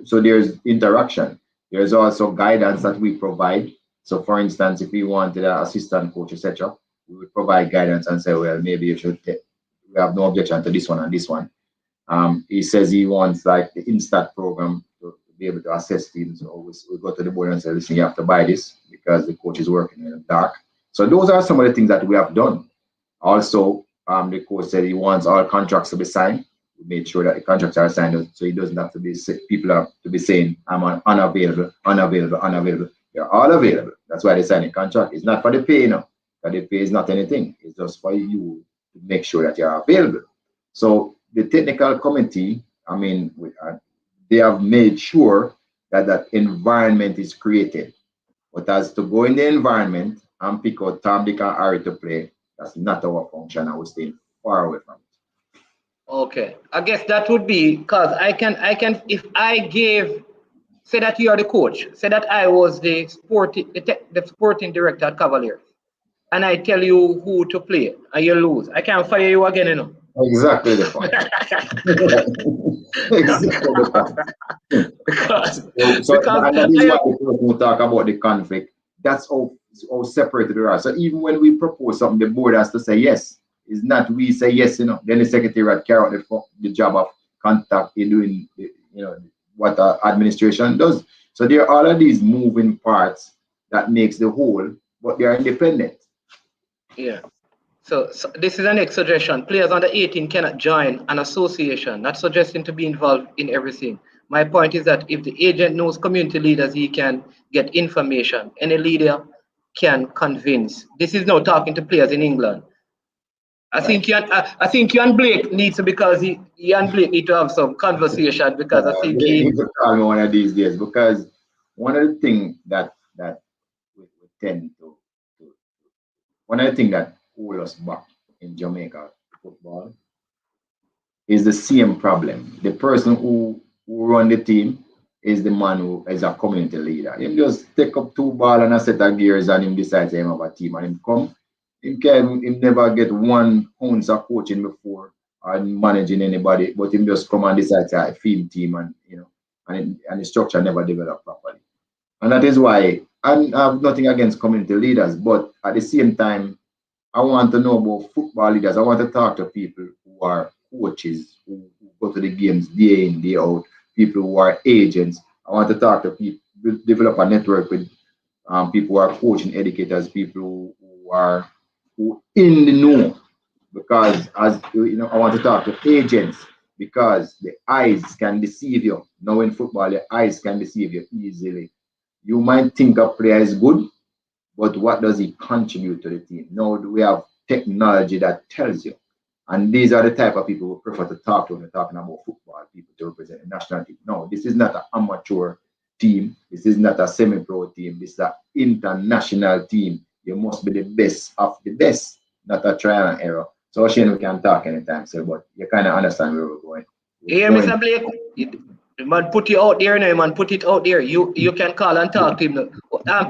So there's interaction. There's also guidance that we provide. So for instance, if we wanted an assistant coach, etc., we would provide guidance and say, well, maybe you should we have no objection to this one and this one. He says he wants like the Instat program to be able to assess teams. So we go to the board and say, listen, you have to buy this because the coach is working in the dark. So those are some of the things that we have done. Also, the coach said he wants all contracts to be signed. We made sure that the contracts are signed so he doesn't have to be people have to be saying I'm unavailable. They're all available. That's why they sign a contract. It's not for the pay, because the pay is not anything. It's just for you to make sure that you're available. So the technical committee, they have made sure that that environment is created. But as to go in the environment and pick out Tom, Dick, and Harry to play, that's not our function. I will stay far away from it. okay? I guess that would be because I can if I gave say that you are the coach, say that I was the sporting director at Cavalier, and I tell you who to play and you lose, I can't fire you again. Exactly the point. Exactly the point. because And that is what the person talk about the conflict. That's how separated we are. So even when we propose something, the board has to say yes. It's not we say yes, then the secretariat carry out the job of contact in doing, what administration does. So there are all of these moving parts that makes the whole, but they are independent. Yeah. So this is the next suggestion. Players under 18 cannot join an association, not suggesting to be involved in everything. My point is that if the agent knows community leaders, he can get information. Any leader can convince. This is now talking to players in England. I think you and Blake needs to because he and Blake need to have some conversation because I think They need to call me one of these days because one of the things that we tend to one of the things that hold us back in Jamaica football is the same problem. The person who run the team is the man who is a community leader. Him just take up 2 ball and a set of gears and him decides him have a team and him come. Him never get 1 ounce of coaching before or managing anybody, but him just come and decide to have a field team and and the structure never develop properly. And that is why I have nothing against community leaders, but at the same time, I want to know about football leaders. I want to talk to people who are coaches, who go to the games day in, day out, people who are agents. I want to talk to people, develop a network with people who are coaching educators, people who are in the know. Because as you know, I want to talk to agents because the eyes can deceive you. Now in football, the eyes can deceive you easily. You might think a player is good, but what does he contribute to the team? Now we have technology that tells you. And these are the type of people who prefer to talk to when we're talking about football, people to represent the national team. No, this is not an amateur team. This is not a semi-pro team. This is an international team. You must be the best of the best, not a trial and error. So Shane, we can talk anytime, sir, but you kind of understand where we're going. Yeah, Mr. Blake, the man put you out there now, man. Put it out there. You can call and talk to him.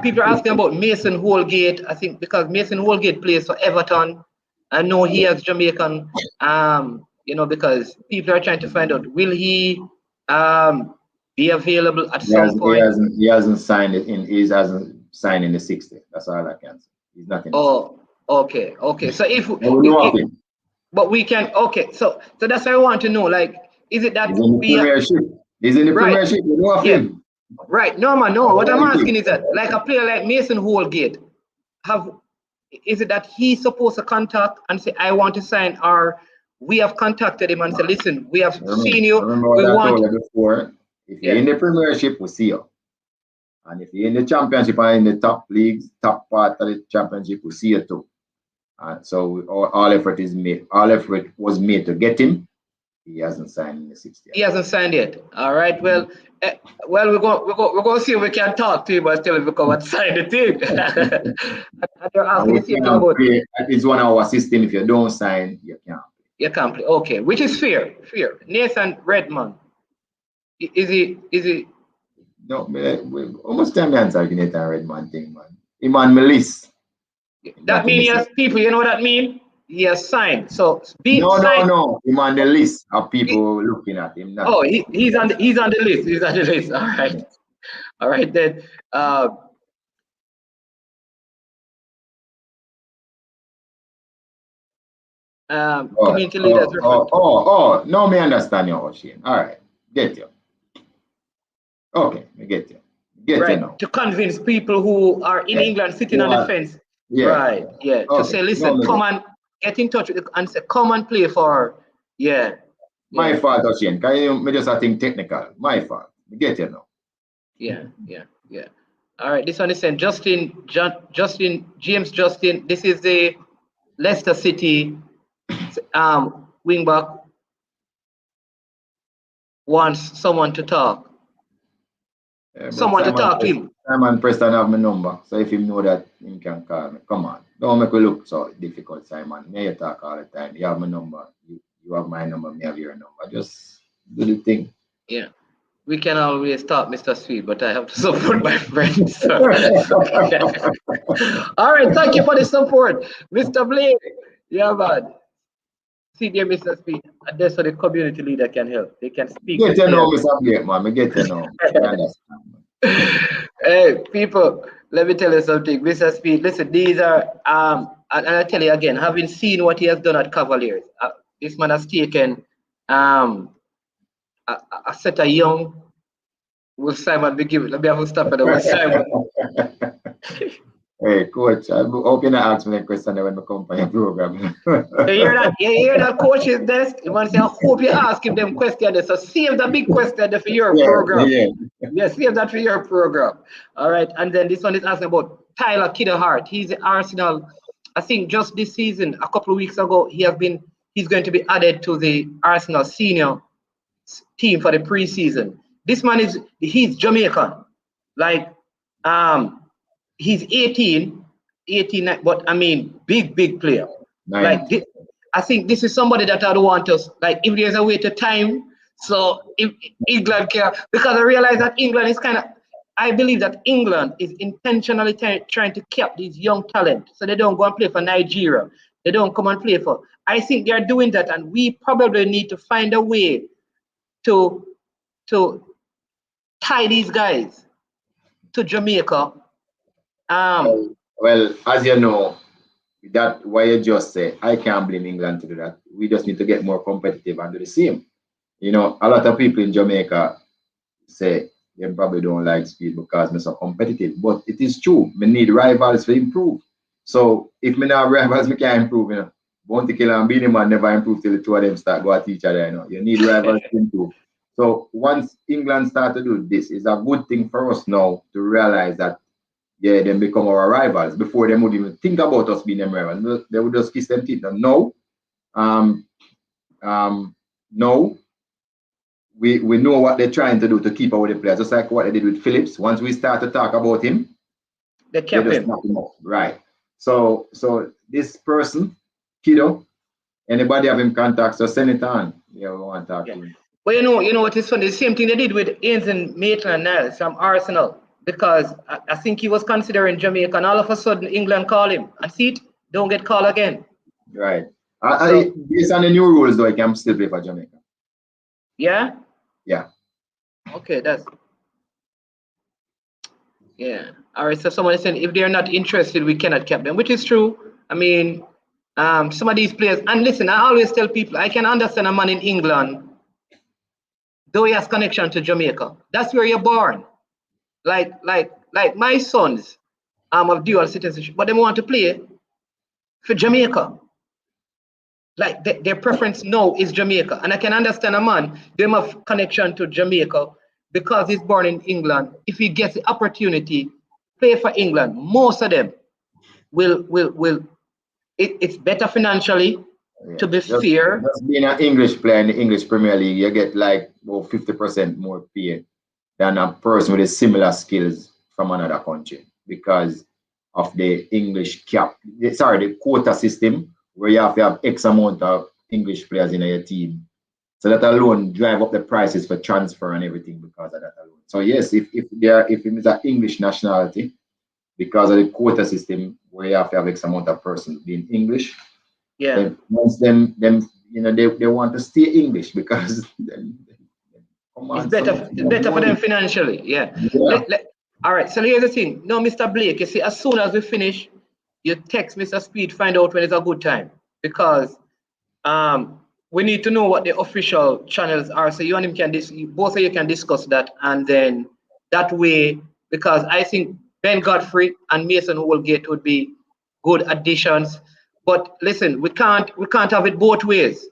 People are asking about Mason Holgate. I think because Mason Holgate plays for Everton. I know he has Jamaican. Because people are trying to find out will he be available at some point. He hasn't signed it in. He hasn't signed in the 60. That's all I can say. He's not in. Oh, okay. So if but we can. Okay, so that's what I want to know. Like, is it that he's in the Premiership? He's in the Premiership. You know of him. Right. No, man. No. What I'm asking is that, like a player like Mason Holgate, is it that he's supposed to contact and say, I want to sign, or we have contacted him and say, listen, we have seen you. Remember what I told you before. If you're in the Premiership, we'll see you. And if you're in the Championship and in the top leagues, top part of the Championship, we'll see you too. And so all effort is made. All effort was made to get him. He hasn't signed in the 60th. He hasn't signed yet. All right. Well, we're going to see if we can talk to him and tell him to come and sign the thing. It's one of our system. If you don't sign, you can't. You can't play. Okay, which is fair. Nathan Redmond. Is he? No, almost time to answer the Nathan Redmond thing, man. Iman Melis. That means he has people. You know what that means? He has signed. So signed. No. He's on the list of people looking at him now. Oh, he's on the list. He's on the list. All right then. Community leaders. No, me understand you, Shane. All right, get you. Okay, I get you. Get you now. To convince people who are in England sitting on the fence. Yeah. Right. Yeah. Okay. To say, listen, come and get in touch with them and say, come and play for. Yeah. My fault, Shane. Can you just think technical? My fault. I get you now. Yeah. All right. This one is saying James Justin. This is the Leicester City wingback wants someone to talk. Someone to talk to him. Simon Preston have my number, so if you know that, you can call me. Come on, don't make it look so difficult, Simon. Me you talk all the time. You have my number. You have my number. Me have your number. Just do the thing. Yeah, we can always talk, Mr. Speed, but I have to support my friends. So. All right, thank you for the support, Mr. Blake. Yeah, man. See there, Mr. Speed. And that's what the community leader can help. They can speak. Get to know, Mr. Blake, man. I get to know. Hey, people, let me tell you something. Mr. Speed, listen, these are, and I tell you again, having seen what he has done at Cavaliers, this man has taken a set of young, will Simon be given? Let me have a stop at it with Simon. Hey, coach, how can I ask me a question when I come for your program? You hear that coach's desk? You want to say, I hope you ask him them questions. So save the big question for your program. Yeah, save that for your program. All right. And then this one is asking about Tyler Kidderhart. He's the Arsenal. I think just this season, a couple of weeks ago, he's going to be added to the Arsenal senior team for the preseason. This man he's Jamaican. Like, he's 18, but I mean, big player. Nice. Like I think this is somebody that I'd want us, like, if there's a way to time, so if England can, because I realize that England is kind of, I believe that England is intentionally trying to keep these young talent, so they don't go and play for Nigeria. They don't come and play for. I think they're doing that, and we probably need to find a way to tie these guys to Jamaica. Well, as you know, that what you just said, I can't blame England to do that. We just need to get more competitive and do the same. You know, a lot of people in Jamaica say they probably don't like Speed because we're so competitive. But it is true. We need rivals to improve. So if we not have rivals, we can't improve. You know, Bounty Killer and Beanie Man never improve till the two of them start go at each other. You know, you need rivals to improve. So once England start to do this, it's a good thing for us now to realize that yeah, them become our rivals. Before they would even think about us being them rivals. They would just kiss them teeth. No, no. We know what they're trying to do to keep our players, just like what they did with Phillips. Once we start to talk about him, they kept him. Knock him off. Right. So this person, kiddo, anybody have him contacts, so send it on. Yeah, we want to talk to him. Well, you know what is funny? The same thing they did with Ains and Maitland-Niles from Arsenal, because I think he was considering Jamaica, and all of a sudden England call him, and see it, don't get called again. Right. Based on the new rules, though, I can still play for Jamaica. Yeah. Yeah. Okay, yeah. All right. So someone is saying if they're not interested, we cannot keep them, which is true. I mean, some of these players, and listen, I always tell people I can understand a man in England, though he has connection to Jamaica. That's where you're born. Like my sons of dual citizenship, but they want to play for Jamaica. Like their preference now is Jamaica. And I can understand a man, they have connection to Jamaica because he's born in England. If he gets the opportunity to play for England, most of them will it's better financially, to be fair. Just being an English player in the English Premier League, you get like about 50% more pay than a person with similar skills from another country because of the the quota system, where you have to have X amount of English players in your team. So that alone drive up the prices for transfer and everything because of that alone. So yes, if it is an English nationality, because of the quota system where you have to have X amount of persons being English, yeah, once them you know they want to stay English because it's better for them financially. Yeah. All right. So here's the thing. No, Mr. Blake, you see, as soon as we finish, you text Mr. Speed, find out when it's a good time, because we need to know what the official channels are. So you and him both of you can discuss that, and then that way, because I think Ben Godfrey and Mason Holgate would be good additions. But listen, we can't have it both ways.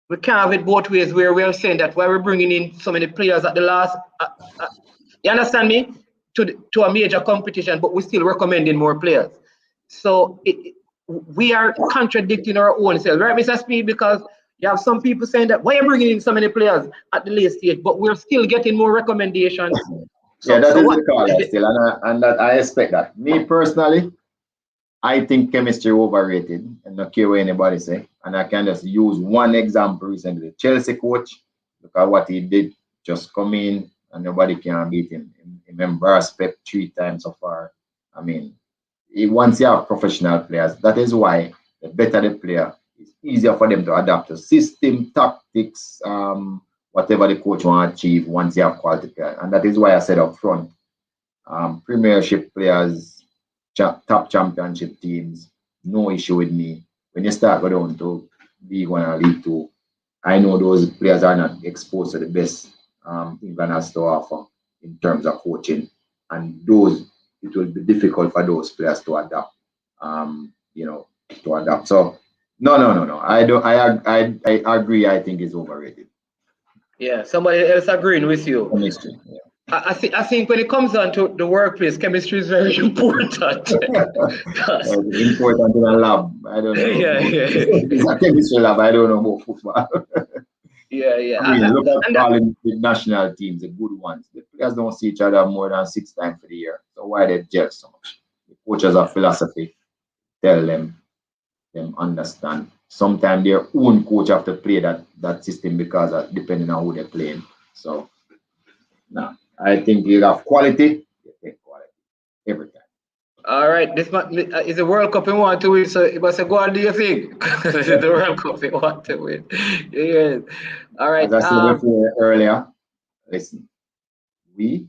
We can't have it both ways where we're saying that why we're bringing in so many players at the last. You understand me? To a major competition, but we're still recommending more players. So we are contradicting our own selves, right, Mr. Speed? Because you have some people saying that why are you bringing in so many players at the late stage, but we're still getting more recommendations. So, yeah, that is the call still, and that I expect that. Me personally, I think chemistry overrated, and not care what anybody say. And I can just use one example recently. The Chelsea coach, look at what he did. Just come in and nobody can beat him. He embarrassed Pep 3 times so far. I mean, once you have professional players, that is why the better the player, it's easier for them to adapt to system, tactics, whatever the coach want to achieve once you have quality players. And that is why I said up front, Premiership players, top championship teams, no issue with me. When you start going down to League 1 and League 2, I know those players are not exposed to the best England has to offer in terms of coaching, and it will be difficult for those players to adapt. To adapt. So no. I agree. I think it's overrated. Yeah, somebody else agreeing with you. Chemistry, yeah. I think when it comes down to the workplace, chemistry is very important. Important in a lab. I don't know. Yeah. It's a chemistry lab. I don't know about football. Yeah. I mean, look at all the national teams, the good ones. The players don't see each other more than 6 times for the year. So why they gel so much? The coaches of philosophy tell them understand sometimes their own coach have to play that system because of, depending on who they're playing. So, no, I think you have quality, you take quality every time. All right, is the World Cup we want to win, so it must go on, do you think? It's the World Cup we want to win. Yeah. All right. As I said before earlier, listen, we,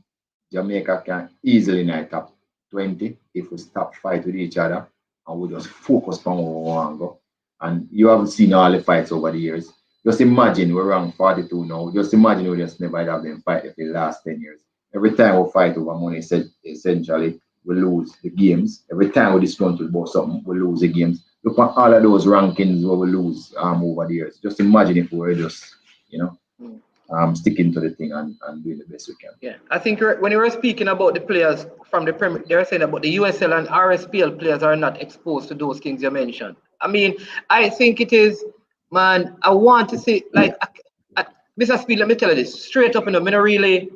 Jamaica, can easily night top 20 if we stop fight with each other and we just focus on where we want to go. And you haven't seen all the fights over the years. Just imagine we're around 42 now. Just imagine we just never have been fighting for the last 10 years. Every time we fight over money, essentially, we lose the games. Every time we disgruntled about something, we lose the games. Look at all of those rankings where we lose over the years. Just imagine if we were just, you know, sticking to the thing and doing the best we can. Yeah, I think when you were speaking about the players from the Premier, they were saying about the USL and RSPL players are not exposed to those things you mentioned. I mean, I think it is, man. I want to see, like, Mr. Speed, let me tell you this straight up, I'm really,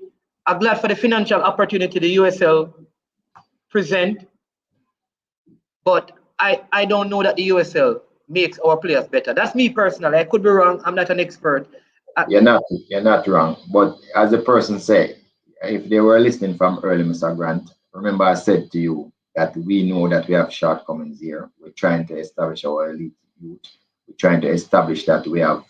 I'm glad for the financial opportunity the USL present, but I don't know that the USL makes our players better. That's me personally. I could be wrong. I'm not an expert. You're not wrong. But as the person said, if they were listening from early, Mr. Grant, remember I said to you that we know that we have shortcomings here. We're trying to establish our elite youth. We're trying to establish that we have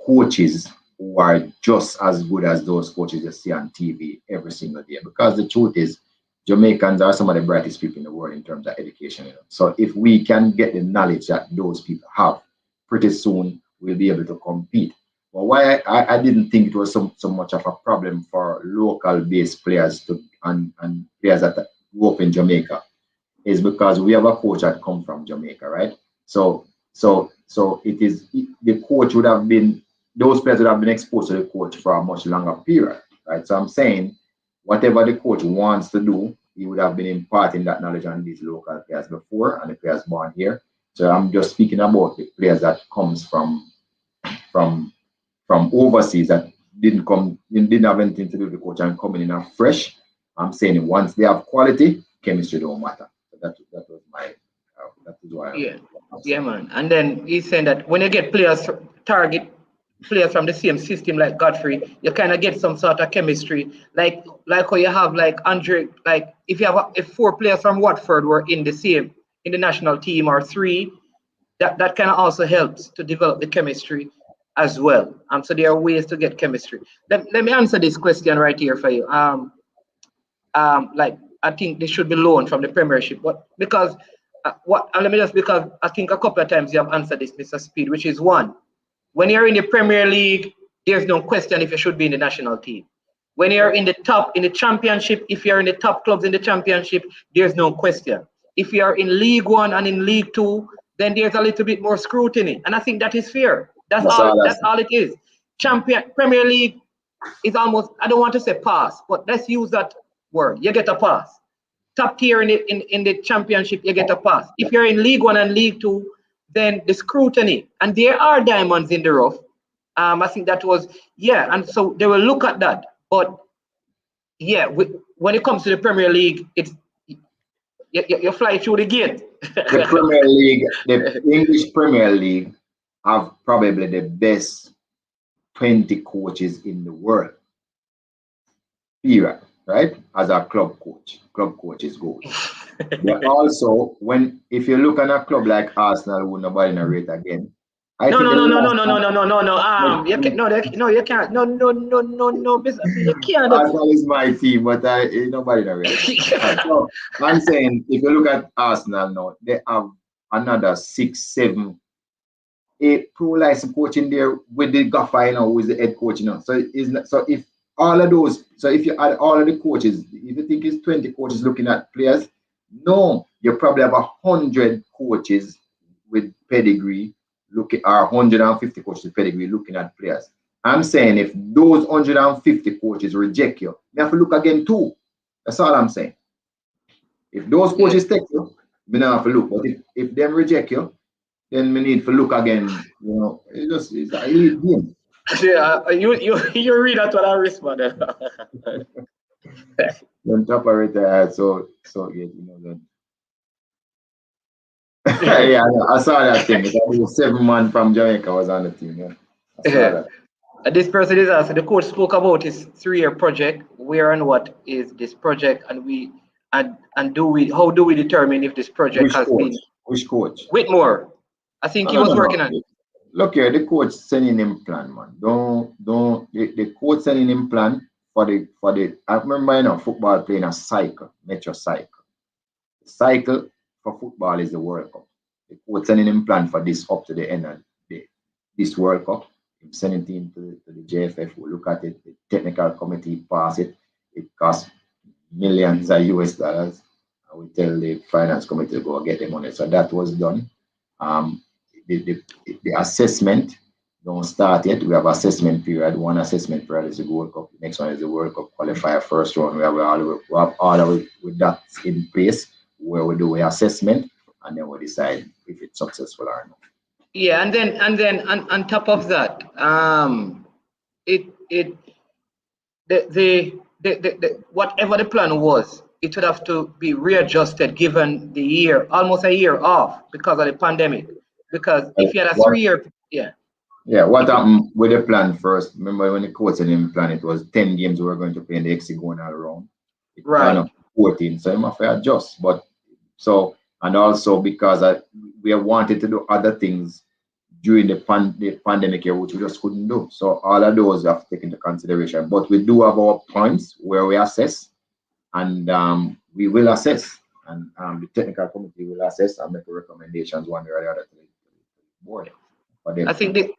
coaches who are just as good as those coaches you see on TV every single day. Because the truth is, Jamaicans are some of the brightest people in the world in terms of education. So if we can get the knowledge that those people have, pretty soon we'll be able to compete. But why I didn't think it was so much of a problem for local based players and players that grew up in Jamaica is because we have a coach that comes from Jamaica, right? So it is the coach would have been, those players would have been exposed to the coach for a much longer period, right? So I'm saying whatever the coach wants to do, he would have been imparting that knowledge on these local players before and the players born here. So I'm just speaking about the players that comes from overseas that didn't have anything to do with the coach and coming in fresh. I'm saying once they have quality, chemistry don't matter. So that was my that is why. Yeah, man. And then he's saying that when you get target players from the same system like Godfrey, you kind of get some sort of chemistry. Like how you have like Andre, like if you have if 4 players from Watford were in the national team or 3, that kind of also helps to develop the chemistry as well. So there are ways to get chemistry. Let me answer this question right here for you. Like I think they should be loaned from the Premiership, but because because I think a couple of times you have answered this, Mr. Speed, which is one. When you're in the Premier League, there's no question if you should be in the national team. When you're in the championship, if you're in the top clubs in the championship, there's no question. If you're in League One and in League Two, then there's a little bit more scrutiny. And I think that is fair. That's all it is. Premier League is almost, I don't want to say pass, but let's use that word. You get a pass. Top tier in the championship, you get a pass. If you're in League One and League Two, then the scrutiny, and there are diamonds in the rough. I think that was, and so they will look at that. But when it comes to the Premier League, it's you fly through the gate. The Premier League, the English Premier League, have probably the best 20 coaches in the world. Period. Right? As a club coaches go. But also, if you look at a club like Arsenal, who nobody narrate again. No. You can't. No, you can't. No, you can't. Arsenal is my team, but nobody narrate. So I'm saying, if you look at Arsenal now, they have another 6, 7, 8 pro license coach in there with the gaffer, who is the head coach, So if all of those, so if you add all of the coaches, if you think it's 20 coaches looking at players, no, you probably have 100 coaches with pedigree looking, or 150 coaches with pedigree looking at players. I'm saying if those 150 coaches reject you, you have to look again too. That's all I'm saying. If those coaches take you, we don't have to look. But if them reject you, then we need to look again. It's an elite game. Yeah, you read that what I responded. Then top of it, so that Yeah, I saw that thing. It was 7 man from Jamaica was on the team. Yeah, I saw that. This person is asking, the coach spoke about his 3-year project. Where and what is this project? And do we, how do we determine if this project Which has coach? been Which coach? Whitmore? I think No, he no, was no, working no. on. Look here, the coach sending him plan, man. Don't. The coach sending him plan for the. I remember, football playing a cycle, metro cycle. The cycle for football is the World Cup. The coach sending him plan for this up to the end of this World Cup. Him sending team to the JFF. We look at it. The technical committee pass it. It costs millions of US dollars. I will tell the finance committee to go get the money. So that was done. Um, the assessment don't start yet. We have assessment period. One assessment period is the World Cup. The next one is the World Cup qualifier first round. We have all with that in place where we do the assessment and then we decide if it's successful or not. Yeah, and then on top of that, it the whatever the plan was, it would have to be readjusted given the year, almost a year off because of the pandemic. Because if you had a What 3-year, yeah, Yeah, what if you, happened with the plan first? Remember when the coach and him plan, it was 10 games we were going to play in the hexagonal round. It gone right, up to 14, so you have to adjust. But so, and also because we have wanted to do other things during the pandemic year, which we just couldn't do. So all of those we have to take into consideration. But we do have our points where we assess, and we will assess, and the technical committee will assess and make recommendations one way or the other to the board for I them think to.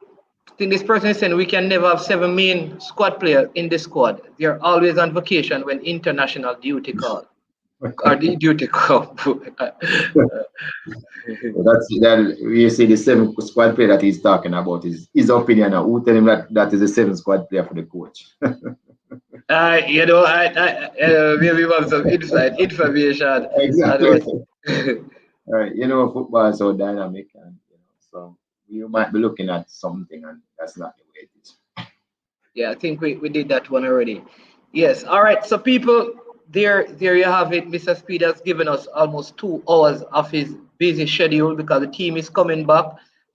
this person is saying we can never have 7 main squad players in the squad. They're always on vacation when international duty call or the duty call. So that's that. You see, the 7 squad player that he's talking about is his opinion. Now, who tell him that that is the 7 squad player for the coach? Maybe we have some inside information. And Exactly. what? Right. Football is so dynamic, and so you might be looking at something, and that's not the way it is. Yeah, I think we did that one already. Yes. All right. So people, there you have it. Mr. Speed has given us almost 2 hours of his busy schedule because the team is coming back.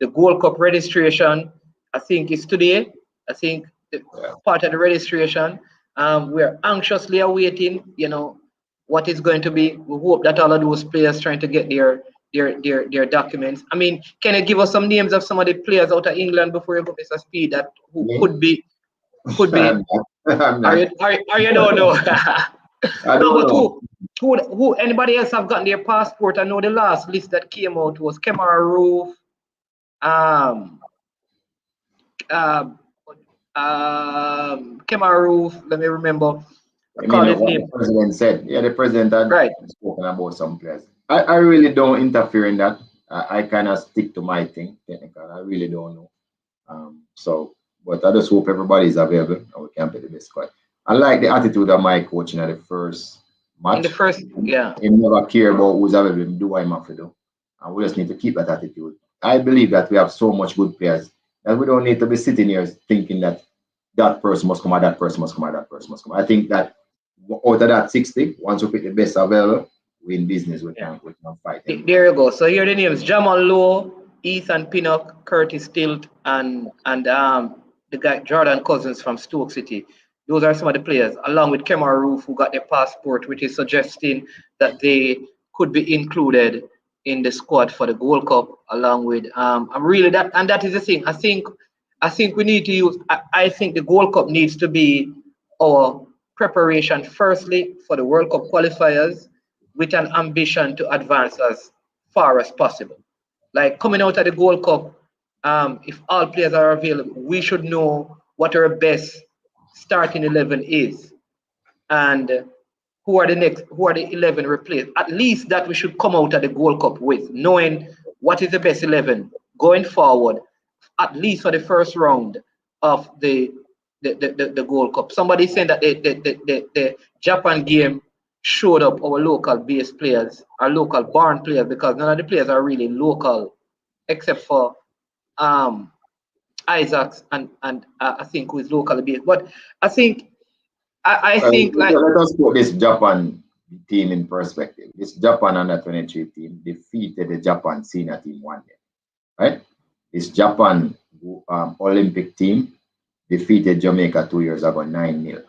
The Gold Cup registration, I think, is today. I think Yeah. part of the registration. We're anxiously awaiting, what is going to be. We hope that all of those players trying to get their documents. I mean, can you give us some names of some of the players out of England before you go, Mr. Speed, that who Me? could be? I'm not. I'm Are not. you don't know? I No, don't but know. who anybody else have gotten their passport? I know the last list that came out was Kemar Roof, um, um, Kemar Roof. Let me remember. I I call mean, his what name the president said. Yeah, the president had right. spoken about some players. I really don't interfere in that. I kind of stick to my thing, technical. I really don't know. So, but I just hope everybody's available and we can play the best squad. I like the attitude of my coach in the first In the match. first, yeah, He never care about who's available, him do what him have to do. And we just need to keep that attitude. I believe that we have so much good players that we don't need to be sitting here thinking that that person must come out, that person must come out, that person must come out. I think that out of that 60, once we pick the best available, we in business, yeah. we can fight them. There you go. So here are the names: Jamal Lowe, Ethan Pinnock, Curtis Tilt, and the guy Jordan Cousins from Stoke City. Those are some of the players, along with Kemar Roof, who got their passport, which is suggesting that they could be included in the squad for the Gold Cup, along with I'm really that, and that is the thing. I think we need to use. I think the Gold Cup needs to be our preparation firstly for the World Cup qualifiers with an ambition to advance as far as possible. Like coming out of the Gold Cup, if all players are available, we should know what our best starting 11 is and who are the 11 replaced. At least that we should come out of the Gold Cup with, knowing what is the best 11 going forward, at least for the first round of the Gold Cup. Somebody saying that the Japan game showed up our local base players, our local born players, because none of the players are really local except for um, Isaacs and I think who is locally based. But I think I Well, think like let us put this Japan team in perspective. This Japan under 23 team defeated the Japan senior team one day, right? This Japan Olympic team defeated Jamaica 2 years ago 9-0.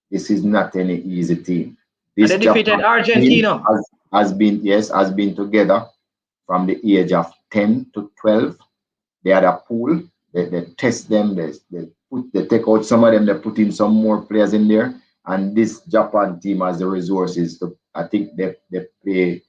This is not any easy team. This and they defeated Japan Argentina. has been together from the age of 10 to 12. They had a pool. They test them. They take out some of them. They put in some more players in there. And this Japan team has the resources to. I think they play.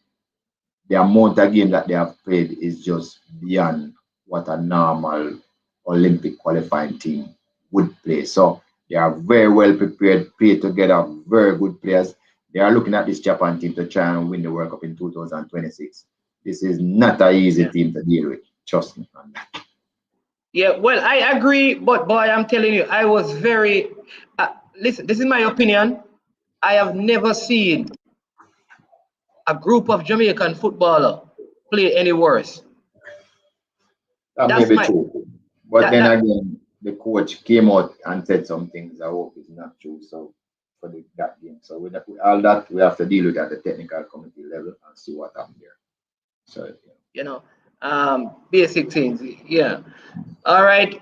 The amount of game that they have played is just beyond what a normal Olympic qualifying team would play. So they are very well prepared, play together, very good players. They are looking at this Japan team to try and win the World Cup in 2026. This is not an easy team to deal with. Trust me on that. Yeah, well, I agree, but boy, I'm telling you, I was very. Listen, this is my opinion. I have never seen a group of Jamaican footballers play any worse. That may be true. But then again, the coach came out and said some things I hope is not true. So for that game. So with all that, we have to deal with at the technical committee level and see what happened there. So basic things. Yeah. All right.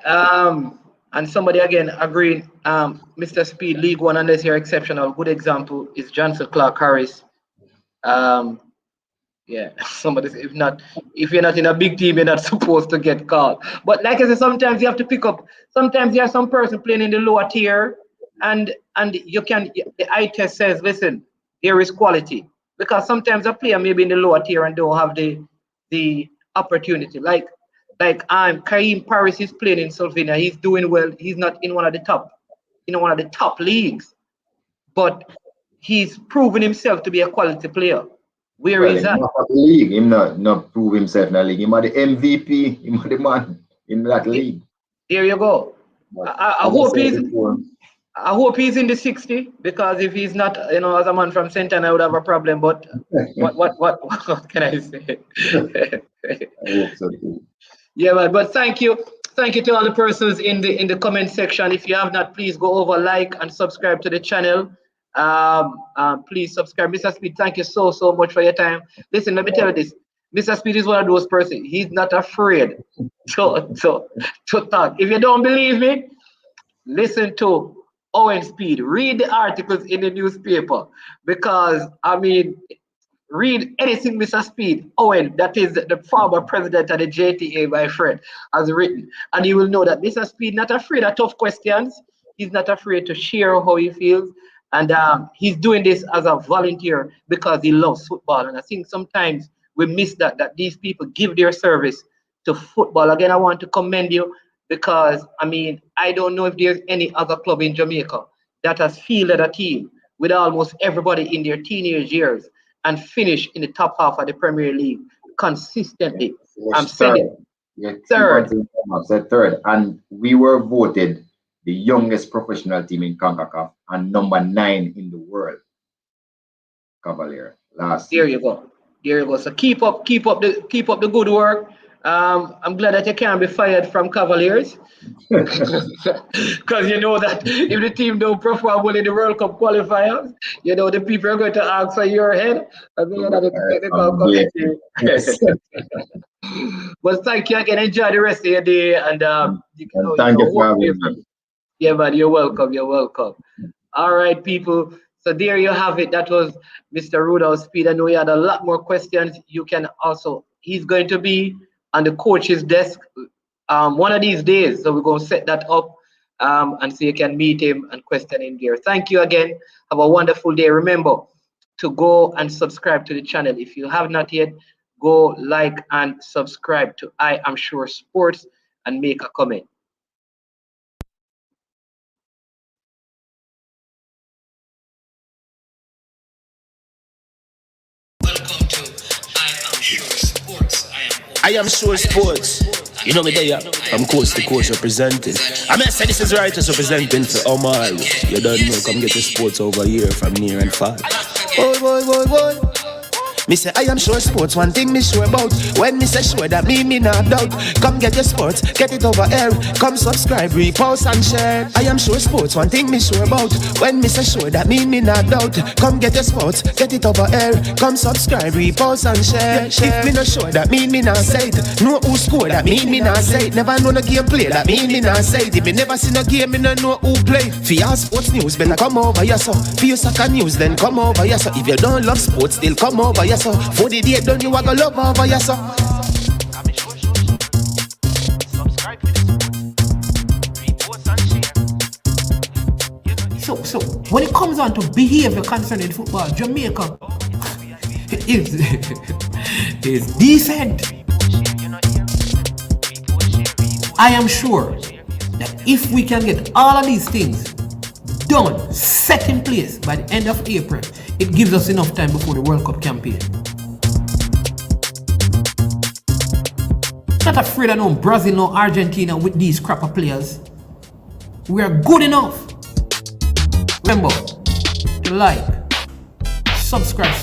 And somebody again agreed. Mr. Speed, League One, unless you're exceptional. Good example is Johnson Clark Harris. Yeah, somebody said if you're not in a big team, you're not supposed to get called. But like I said, sometimes you have to pick up. Sometimes there's some person playing in the lower tier, and you can. The eye test says, listen, there is quality, because sometimes a player may be in the lower tier and don't have the opportunity. Like Kareem Paris is playing in Slovenia. He's doing well. He's not in one of the top leagues, but he's proven himself to be a quality player. Where is that? The league, him not prove himself in the league. Him the MVP, him the man in that league. There you go. I hope he's in the 60, because if he's not, as a man from Senton, I would have a problem. But what can I say? I hope so too. Yeah, but thank you to all the persons in the comment section. If you have not, please go over, like and subscribe to the channel. Please subscribe. Mr. Speed, thank you so much for your time. Listen, let me tell you this. Mr. Speed is one of those persons. He's not afraid to talk. If you don't believe me, listen to Owen Speed. Read the articles in the newspaper, because read anything Mr. Speed, Owen, that is the former president of the JTA, my friend, has written, and you will know that Mr. Speed not afraid of tough questions. He's not afraid to share how he feels. And he's doing this as a volunteer because he loves football. And I think sometimes we miss that these people give their service to football. Again, I want to commend you, because, I don't know if there's any other club in Jamaica that has fielded a team with almost everybody in their teenage years and finish in the top half of the Premier League consistently. I'm saying third. Third. And we were voted the youngest professional team in CONCACAF and number 9 in the world. Cavalier last There you go. So keep up the good work. I'm glad that you can't be fired from Cavaliers, because you know that if the team don't perform well in the World Cup qualifiers, the people are going to ask for your head. But thank you again. Enjoy the rest of your day, and thank you for having me. Yeah, man, you're welcome. All right, people. So there you have it. That was Mr. Rudolph Speid. I know he had a lot more questions. He's going to be on the coach's desk one of these days. So we're going to set that up and so you can meet him and question him there. Thank you again. Have a wonderful day. Remember to go and subscribe to the channel. If you have not yet, go like and subscribe to I Am Sure Sports and make a comment. I am Sure Sports. You know me there, from coast to coast representing. I mean, say this is Righteous representing for Omar. You don't know, come get the sports over here from near and far. Boy. Me say I am sure sports, one thing me sure about. When me say sure, that me not doubt. Come get your sports, get it over here. Come subscribe, repost and share. I am sure sports, one thing me sure about. When me say sure, that me not doubt. Come get your sports, get it over here. Come subscribe, repost and share. If me not sure, that me not say it. Know who score, that me not say it. Never know no game play, that me not say it. If me never see no game, me no know who play. For your sports news, better come over here so. For your soccer news, then come over here so. If you don't love sports, still come over here so. For the day done, you a go love over here so. So when it comes on to behavior concerning football, Jamaica is decent. I am sure that if we can get all of these things done, set in place by the end of April, it gives us enough time before the World Cup campaign. Not afraid of no Brazil, no Argentina with these crap of players. We are good enough. Remember to like, subscribe,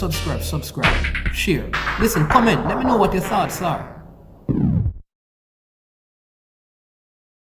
share. Listen, comment. Let me know what your thoughts are.